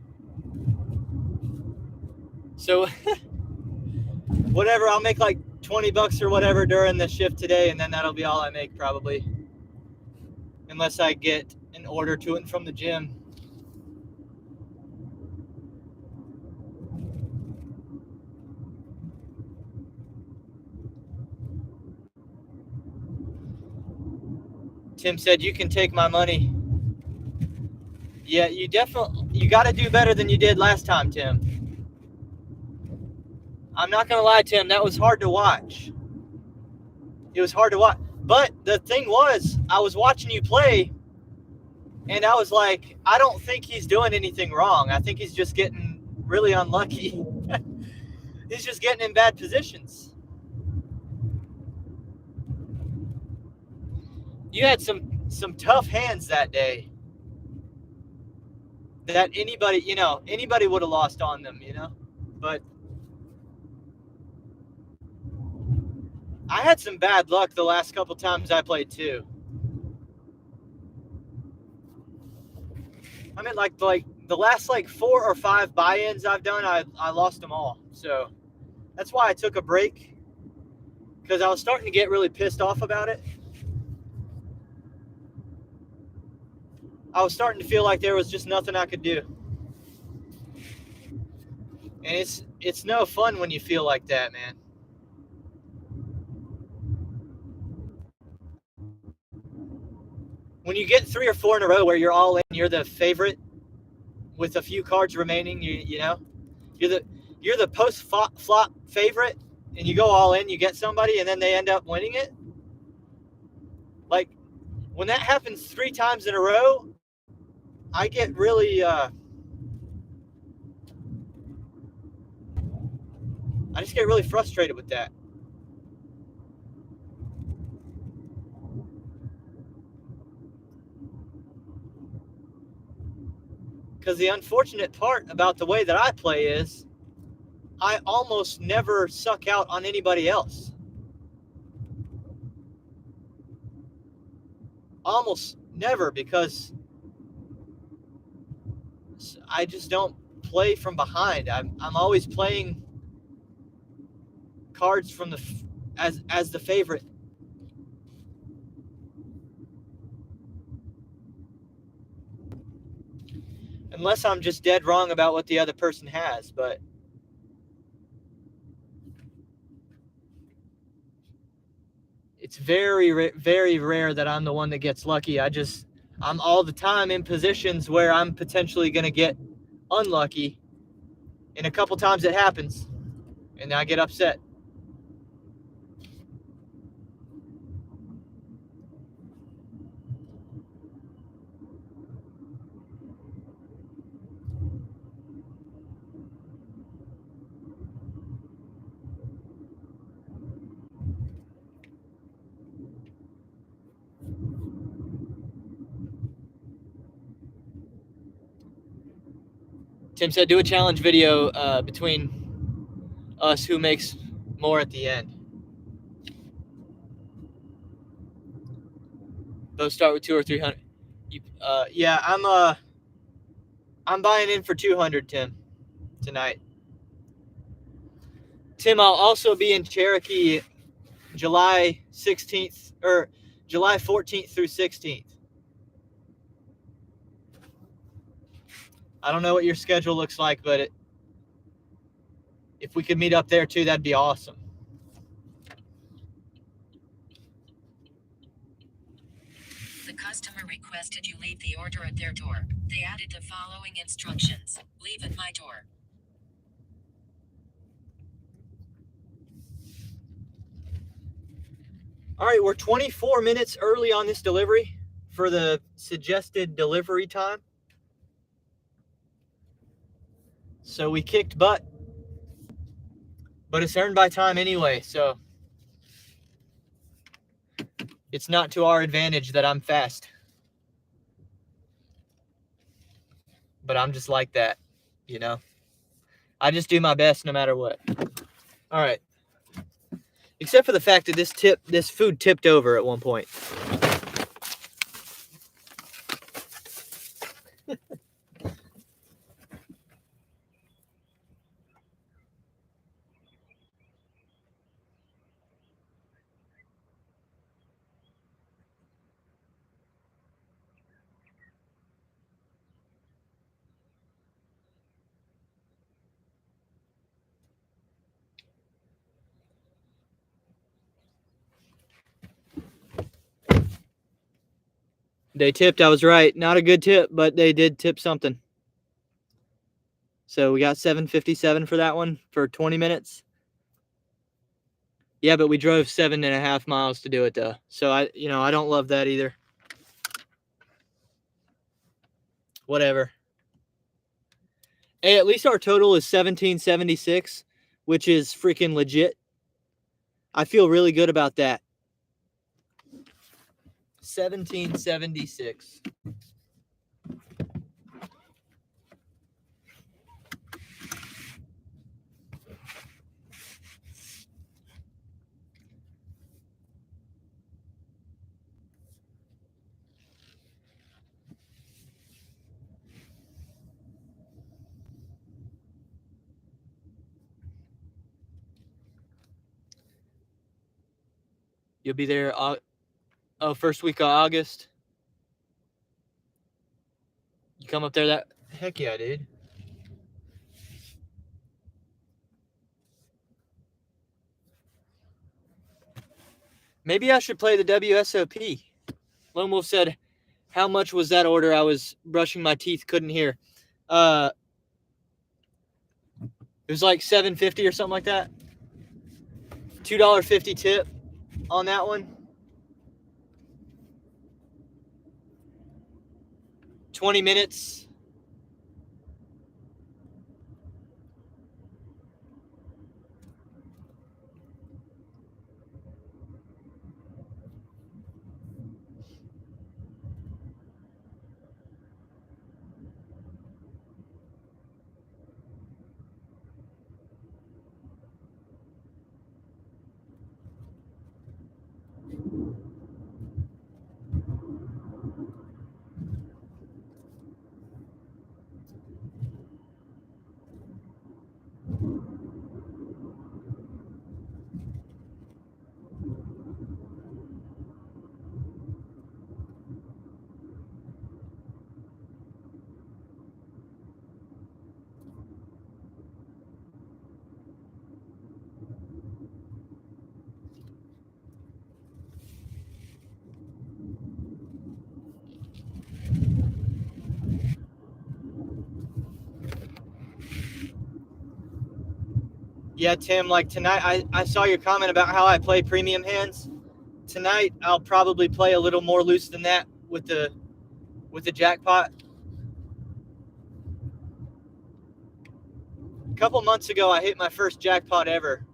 So whatever, I'll make like $20 or whatever during the shift today, and then that'll be all I make probably. Unless I get an order to and from the gym. Tim said, you can take my money. Yeah, you got to do better than you did last time, Tim. I'm not going to lie, Tim, that was hard to watch. It was hard to watch. But the thing was, I was watching you play, and I was like, I don't think he's doing anything wrong. I think he's just getting really unlucky. He's just getting in bad positions. You had some tough hands that day that anybody would have lost on them, But I had some bad luck the last couple times I played too. I mean, like the last like 4 or 5 buy-ins I've done, I lost them all. So that's why I took a break, because I was starting to get really pissed off about it. I was starting to feel like there was just nothing I could do. And it's no fun when you feel like that, man. When you get 3 or 4 in a row where you're all in, you're the favorite with a few cards remaining, you know, you're the post flop favorite, and you go all in, you get somebody, and then they end up winning it. Like when that happens 3 times in a row, I get really I just get really frustrated with that. Because the unfortunate part about the way that I play is I almost never suck out on anybody else. Almost never, because I just don't play from behind. I'm always playing cards from the as the favorite. Unless I'm just dead wrong about what the other person has, but it's very, very rare that I'm the one that gets lucky. I'm all the time in positions where I'm potentially going to get unlucky, and a couple times it happens, and I get upset. Tim said, do a challenge video between us who makes more at the end. Those start with 200 or 300. Yeah, I'm buying in for 200, Tim, tonight. Tim, I'll also be in Cherokee July 16th or July 14th through 16th. I don't know what your schedule looks like, but if we could meet up there too, that'd be awesome. The customer requested you leave the order at their door. They added the following instructions. Leave at my door. All right, we're 24 minutes early on this delivery for the suggested delivery time. So we kicked butt, but it's earned by time anyway, so it's not to our advantage that I'm fast. But I'm just like that, you know? I just do my best no matter what. All right. Except for the fact that this food tipped over at one point. They tipped, I was right. Not a good tip, but they did tip something. So we got $7.57 for that one for 20 minutes. Yeah, but we drove 7.5 miles to do it though. So I don't love that either. Whatever. Hey, at least our total is 1776, which is freaking legit. I feel really good about that. 1776. You'll be there first week of August. You come up there that... Heck yeah, dude. Maybe I should play the WSOP. Lone Wolf said, how much was that order? I was brushing my teeth, couldn't hear. It was like $7.50 or something like that. $2.50 tip on that one. 20 minutes. Yeah, Tim, like tonight, I saw your comment about how I play premium hands. Tonight, I'll probably play a little more loose than that with the jackpot. A couple months ago, I hit my first jackpot ever.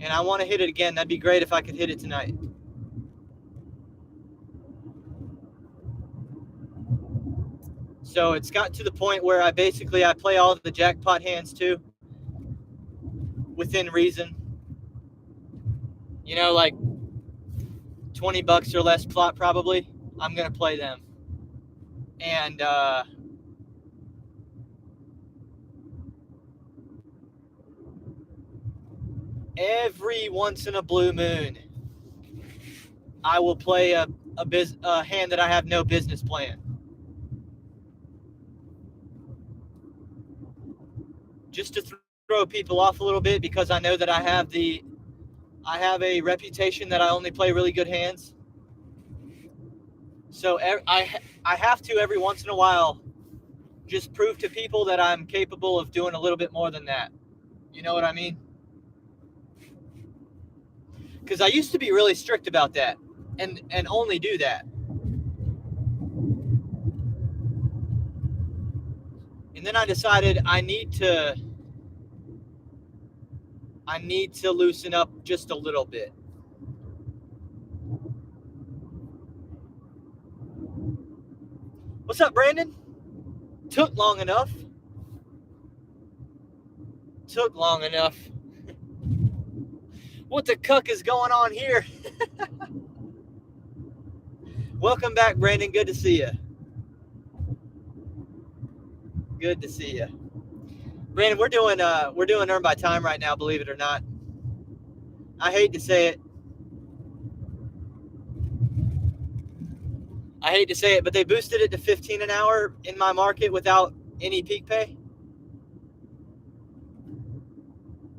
And I want to hit it again. That'd be great if I could hit it tonight. So it's got to the point where I play all of the jackpot hands too, within reason. You know, like $20 or less plot probably. I'm gonna play them. And every once in a blue moon, I will play a hand that I have no business playing. Just to throw people off a little bit, because I know that I have a reputation that I only play really good hands. So I have to every once in a while just prove to people that I'm capable of doing a little bit more than that. You know what I mean? Because I used to be really strict about that and only do that. And then I decided I need to loosen up just a little bit. What's up, Brandon? Took long enough. What the cuck is going on here? Welcome back, Brandon. Good to see you. Good to see you. Brandon, we're doing earn by time right now, believe it or not. I hate to say it. But they boosted it to 15 an hour in my market without any peak pay.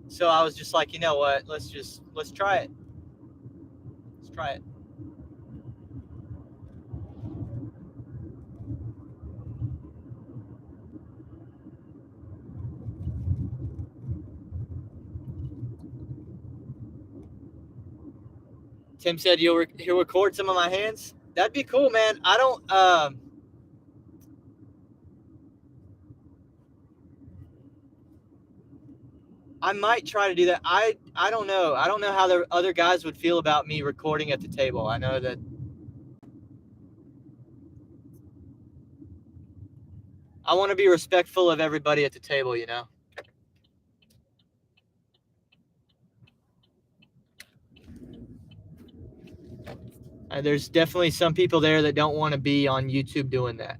So I was just like, you know what? Let's try it. Let's try it. Tim said he'll record some of my hands. That'd be cool, man. I might try to do that. I don't know. I don't know how the other guys would feel about me recording at the table. I know that I want to be respectful of everybody at the table, you know. There's definitely some people there that don't want to be on YouTube doing that.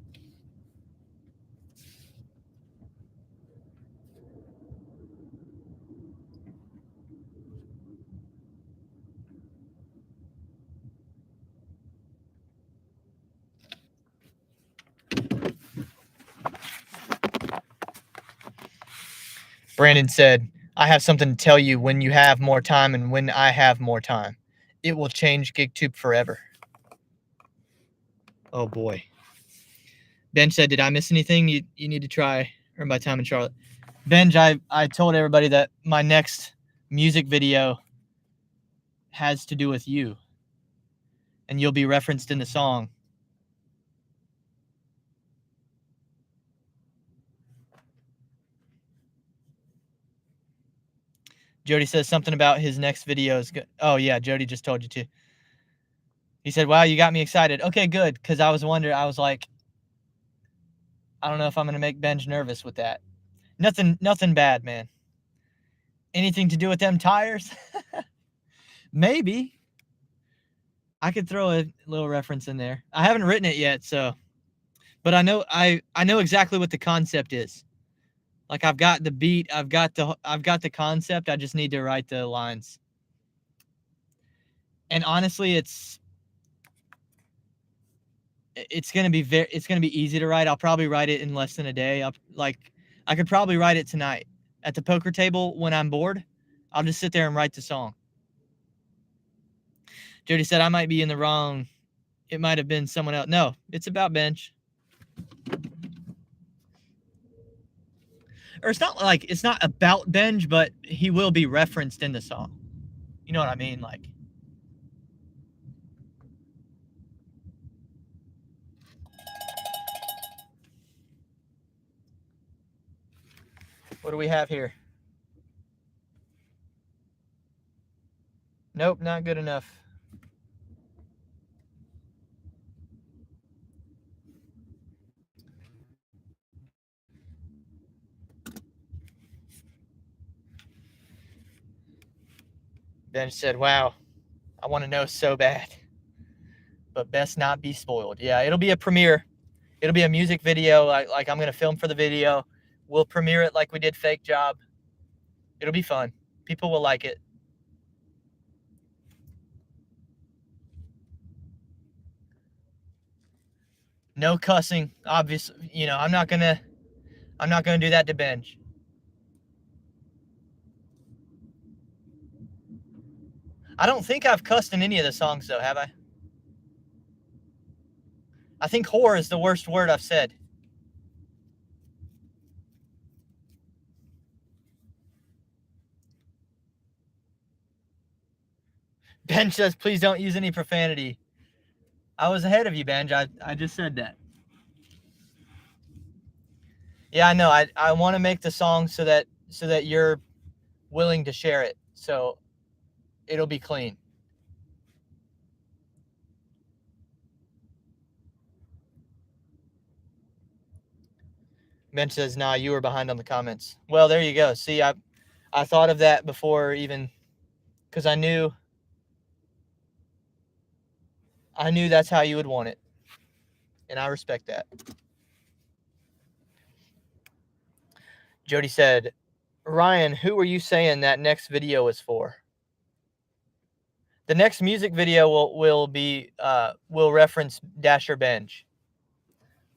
Brandon said, I have something to tell you when you have more time and when I have more time. It will change GigTube forever. Oh boy. Ben said, did I miss anything? You need to try Earn by Time in Charlotte. Benj, I told everybody that my next music video has to do with you. And you'll be referenced in the song. Jody says something about his next video is good. Oh, yeah, Jody just told you to. He said, wow, you got me excited. Okay, good, because I was wondering, I was like, I don't know if I'm going to make Benj nervous with that. Nothing bad, man. Anything to do with them tires? Maybe. I could throw a little reference in there. I haven't written it yet, so. But I know exactly what the concept is. Like I've got the beat, I've got the concept. I just need to write the lines. And honestly, it's gonna be easy to write. I'll probably write it in less than a day. I could probably write it tonight at the poker table when I'm bored. I'll just sit there and write the song. Jody said I might be in the wrong. It might have been someone else. No, it's about Benj. Or it's not about Benj, but he will be referenced in the song. You know what I mean? Like. What do we have here? Nope, not good enough. Ben said, wow, I want to know so bad. But best not be spoiled. Yeah, it'll be a premiere. It'll be a music video. Like I'm going to film for the video. We'll premiere it like we did Fake Job. It'll be fun. People will like it. No cussing, obviously. You know, I'm not gonna do that to Benj. I don't think I've cussed in any of the songs though, have I? I think whore is the worst word I've said. Benj says, please don't use any profanity. I was ahead of you, Benj. I just said that. Yeah, I know. I want to make the song so that you're willing to share it. So it'll be clean. Ben says, nah, you were behind on the comments. Well, there you go. See, I thought of that before even, because I knew that's how you would want it. And I respect that. Jody said, Ryan, who were you saying that next video is for? The next music video will reference Dasher Benj.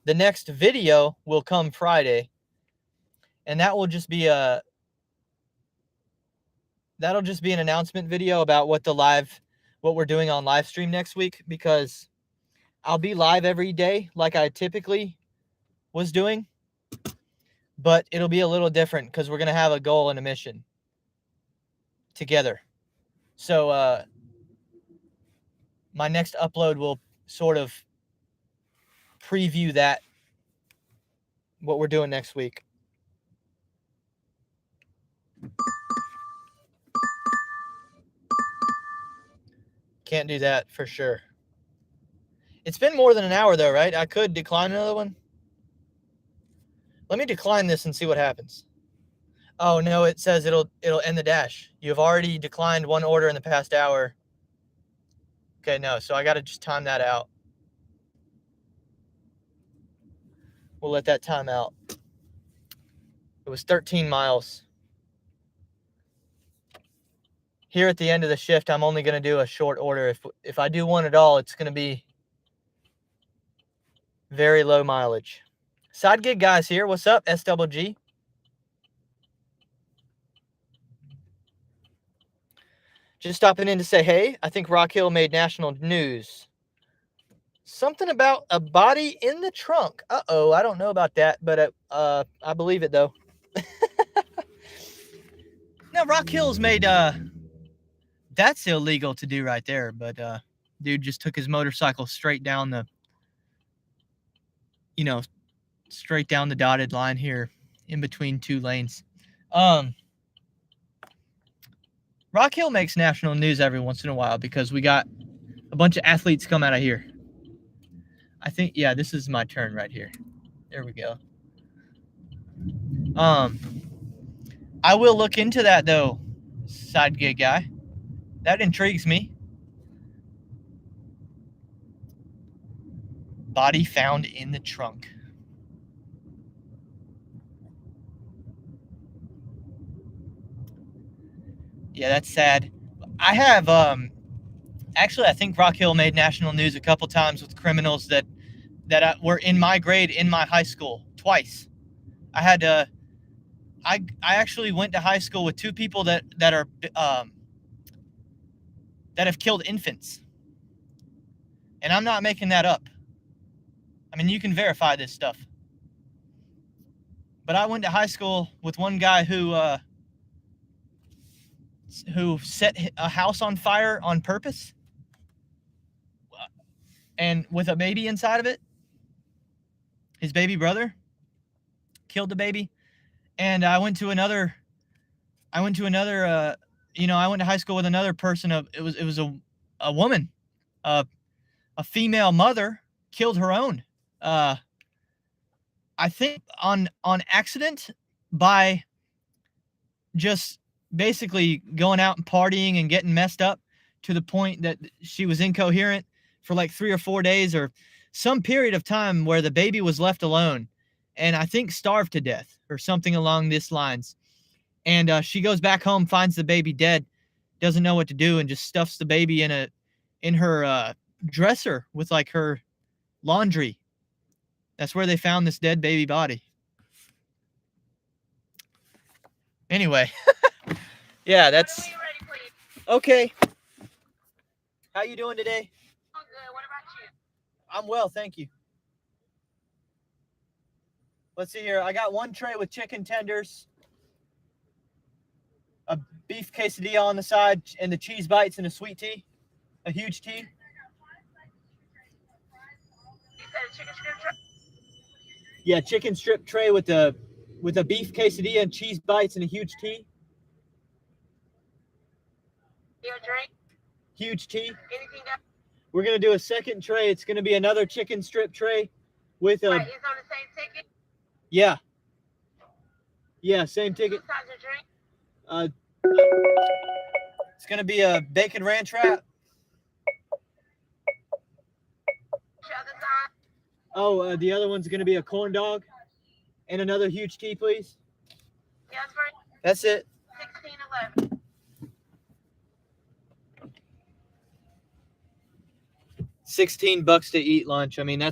The next video will come Friday, and that'll just be an announcement video about what we're doing on live stream next week, because I'll be live every day like I typically was doing, but it'll be a little different because we're going to have a goal and a mission together. So my next upload will sort of preview that, what we're doing next week. Can't do that for sure. It's been more than an hour though, right? I could decline another one. Let me decline this and see what happens. Oh no, it says it'll end the dash. You have already declined one order in the past hour. Okay, no, so I got to just time that out. We'll let that time out. It was 13 miles. Here at the end of the shift, I'm only going to do a short order. If I do one at all, it's going to be very low mileage. Side gig guys here. What's up, SWG? Just stopping in to say, hey, I think Rock Hill made national news. Something about a body in the trunk. Uh-oh, I don't know about that, but I believe it, though. Now, Rock Hill's made, that's illegal to do right there, but dude just took his motorcycle straight down the, straight down the dotted line here in between two lanes. Rock Hill makes national news every once in a while because we got a bunch of athletes come out of here. I think, yeah, this is my turn right here. There we go. I will look into that, though, side gig guy. That intrigues me. Body found in the trunk. Yeah, that's sad. I have, actually, I think Rock Hill made national news a couple times with criminals that were in my grade in my high school twice. I had I actually went to high school with two people that have killed infants, and I'm not making that up. I mean, you can verify this stuff. But I went to high school with one guy who set a house on fire on purpose, and with a baby inside of it. His baby brother killed the baby, and I went to another. I went to high school with another person. It was a woman, a female mother killed her own. I think on accident by just basically going out and partying and getting messed up to the point that she was incoherent for like 3 or 4 days or some period of time where the baby was left alone, and I think starved to death or something along this lines. And she goes back home, finds the baby dead, doesn't know what to do, and just stuffs the baby in her dresser with like her laundry. That's where they found this dead baby body. Anyway, yeah, that's okay. How you doing today? I'm good. What about you? I'm well, thank you. Let's see here. I got one tray with chicken tenders, a beef quesadilla on the side, and the cheese bites and a sweet tea, a huge tea. You said a chicken strip tray? Yeah, chicken strip tray with a beef quesadilla and cheese bites and a huge tea. Your drink? Huge tea. Anything else? We're gonna do a second tray. It's gonna be another chicken strip tray with a. Right, it's on the same ticket? Yeah. Yeah, same ticket. Two sides of drink? It's gonna be a bacon ranch wrap. The other side? Oh, the other one's gonna be a corn dog, and another huge tea, please. Yes, for That's it. 1611. $16 to eat lunch. I mean,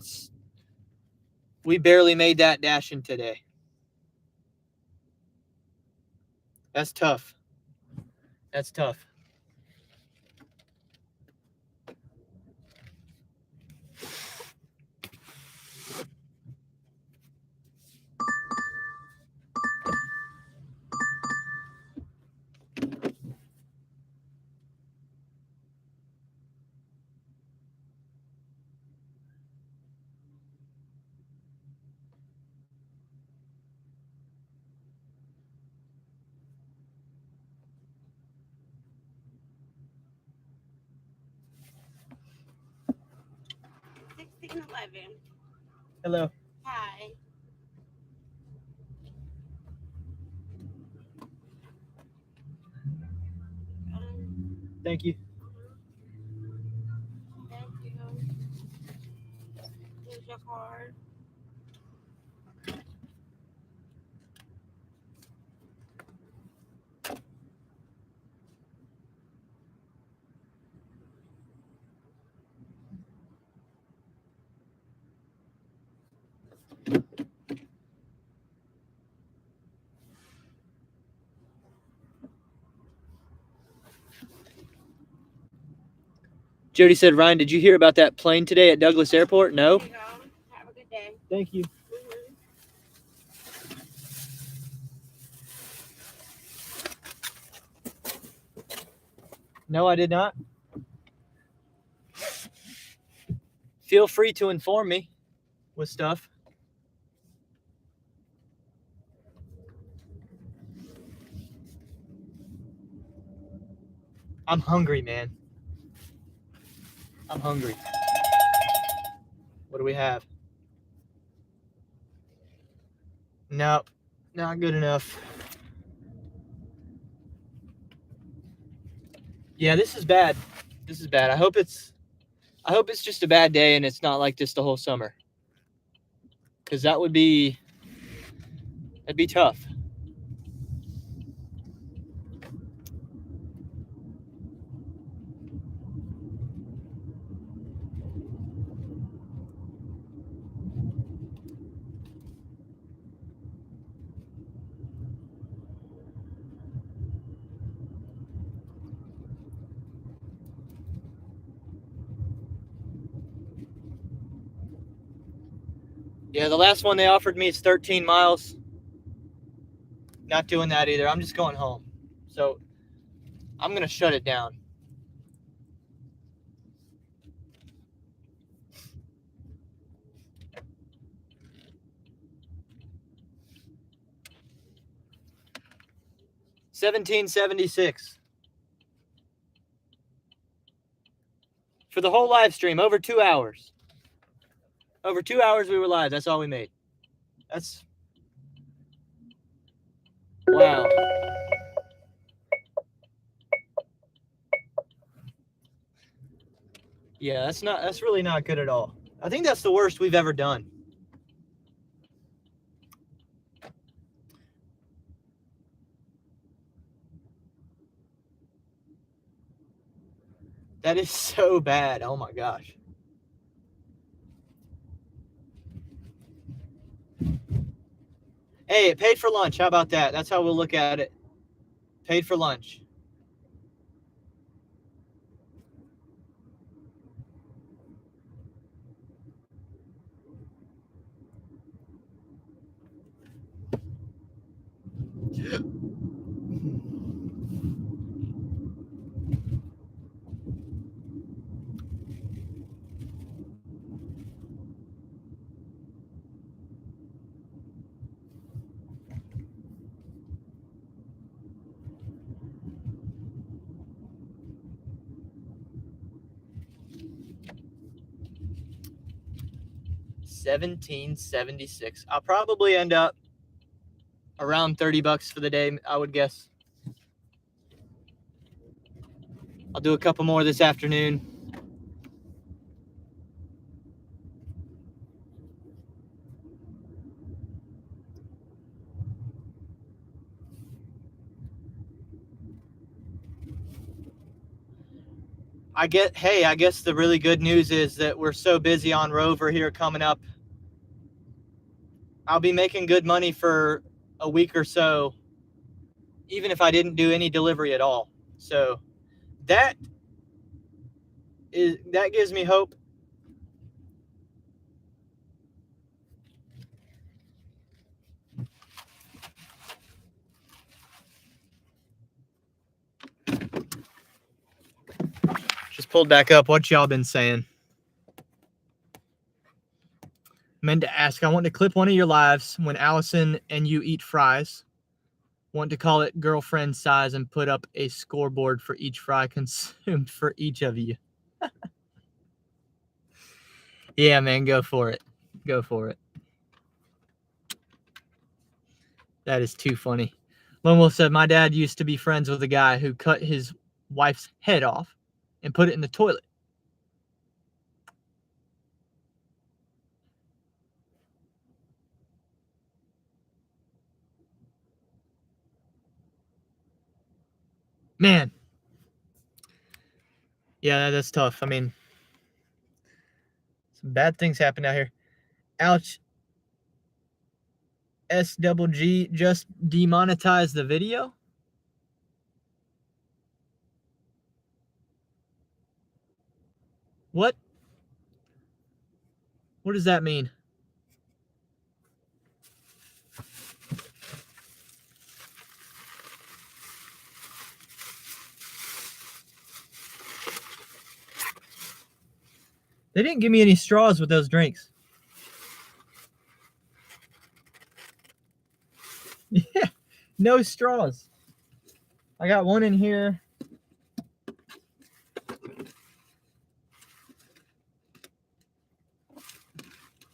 we barely made that dashing today. That's tough. That's tough. Hello. Hi. Thank you. Thank you. Here's your card. Jody said, Ryan, did you hear about that plane today at Douglas Airport? No. There you go. Have a good day. Thank you. Mhm. No, I did not. Feel free to inform me with stuff. I'm hungry, man. I'm hungry. What do we have? Nope, not good enough. Yeah, this is bad. This is bad. I hope it's just a bad day and it's not like this the whole summer. Because that'd be tough. Yeah, the last one they offered me is 13 miles. Not doing that either. I'm just going home. So I'm going to shut it down. $17.76 for the whole live stream. Over 2 hours. Over 2 hours we were live. That's all we made. That's wow. Yeah, that's really not good at all. I think that's the worst we've ever done. That is so bad. Oh my gosh. Hey, it paid for lunch. How about that? That's how we'll look at it. Paid for lunch. $17.76. I'll probably end up around $30 for the day, I would guess. I'll do a couple more this afternoon. I guess the really good news is that we're so busy on Rover here coming up. I'll be making good money for a week or so, even if I didn't do any delivery at all. So that gives me hope. Just pulled back up. What y'all been saying? Meant to ask. I want to clip one of your lives when Allison and you eat fries. Want to call it girlfriend size and put up a scoreboard for each fry consumed for each of you. Yeah, man, go for it. Go for it. That is too funny. Lone Wolf said, my dad used to be friends with a guy who cut his wife's head off and put it in the toilet. Man. Yeah, that's tough. I mean, some bad things happen out here. Ouch. SGG just demonetized the video. What? What does that mean? They didn't give me any straws with those drinks. Yeah, no straws. I got one in here.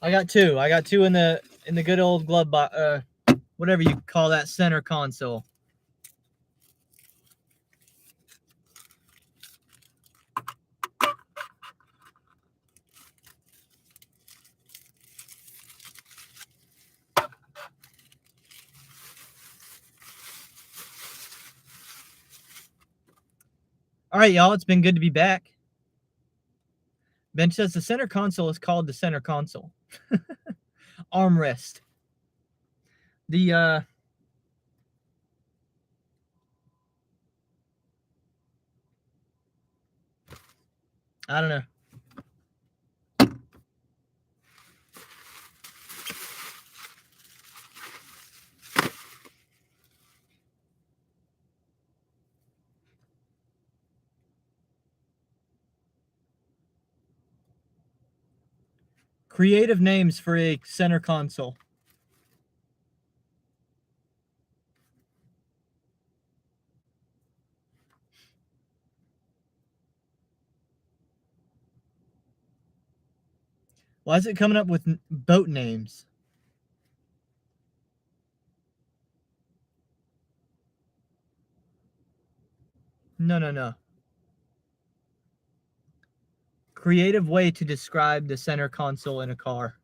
I got two. I got two in the good old glove box, whatever you call that center console. All right, y'all. It's been good to be back. Ben says the center console is called the center console. Armrest. The I don't know. Creative names for a center console. Why is it coming up with boat names? No. Creative way to describe the center console in a car.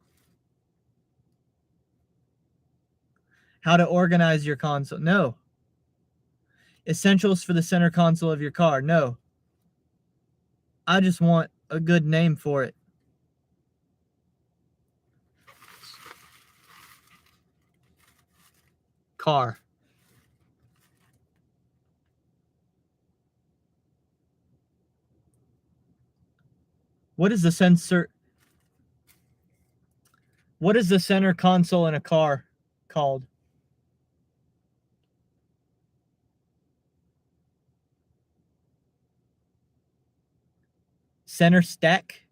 How to organize your console. No. Essentials for the center console of your car. No. I just want a good name for it. Car. What is the sensor? What is the center console in a car called? Center stack?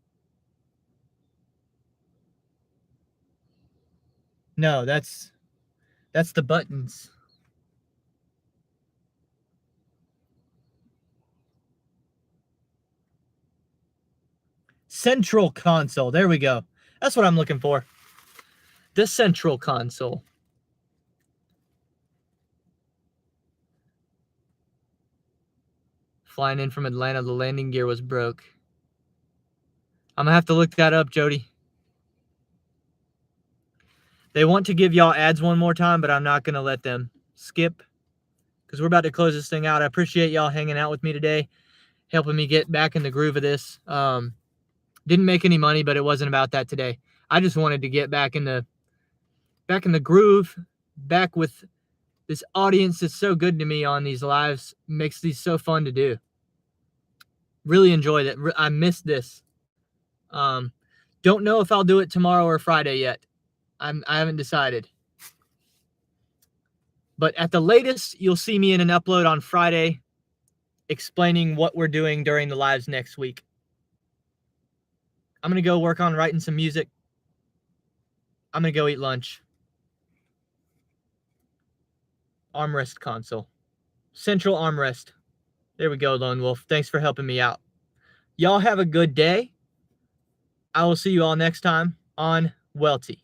No, that's the buttons. Central console. There we go. That's what I'm looking for. The central console. Flying in from Atlanta, the landing gear was broke. I'm going to have to look that up, Jody. They want to give y'all ads one more time, but I'm not going to let them skip because we're about to close this thing out. I appreciate y'all hanging out with me today, helping me get back in the groove of this. Didn't make any money, but it wasn't about that today. I just wanted to get back in the groove, back with this audience that's so good to me on these lives, makes these so fun to do. Really enjoyed it. I missed this. Don't know if I'll do it tomorrow or Friday yet. I haven't decided. But at the latest, you'll see me in an upload on Friday explaining what we're doing during the lives next week. I'm going to go work on writing some music. I'm going to go eat lunch. Armrest console. Central armrest. There we go, Lone Wolf. Thanks for helping me out. Y'all have a good day. I will see you all next time on UUELTE.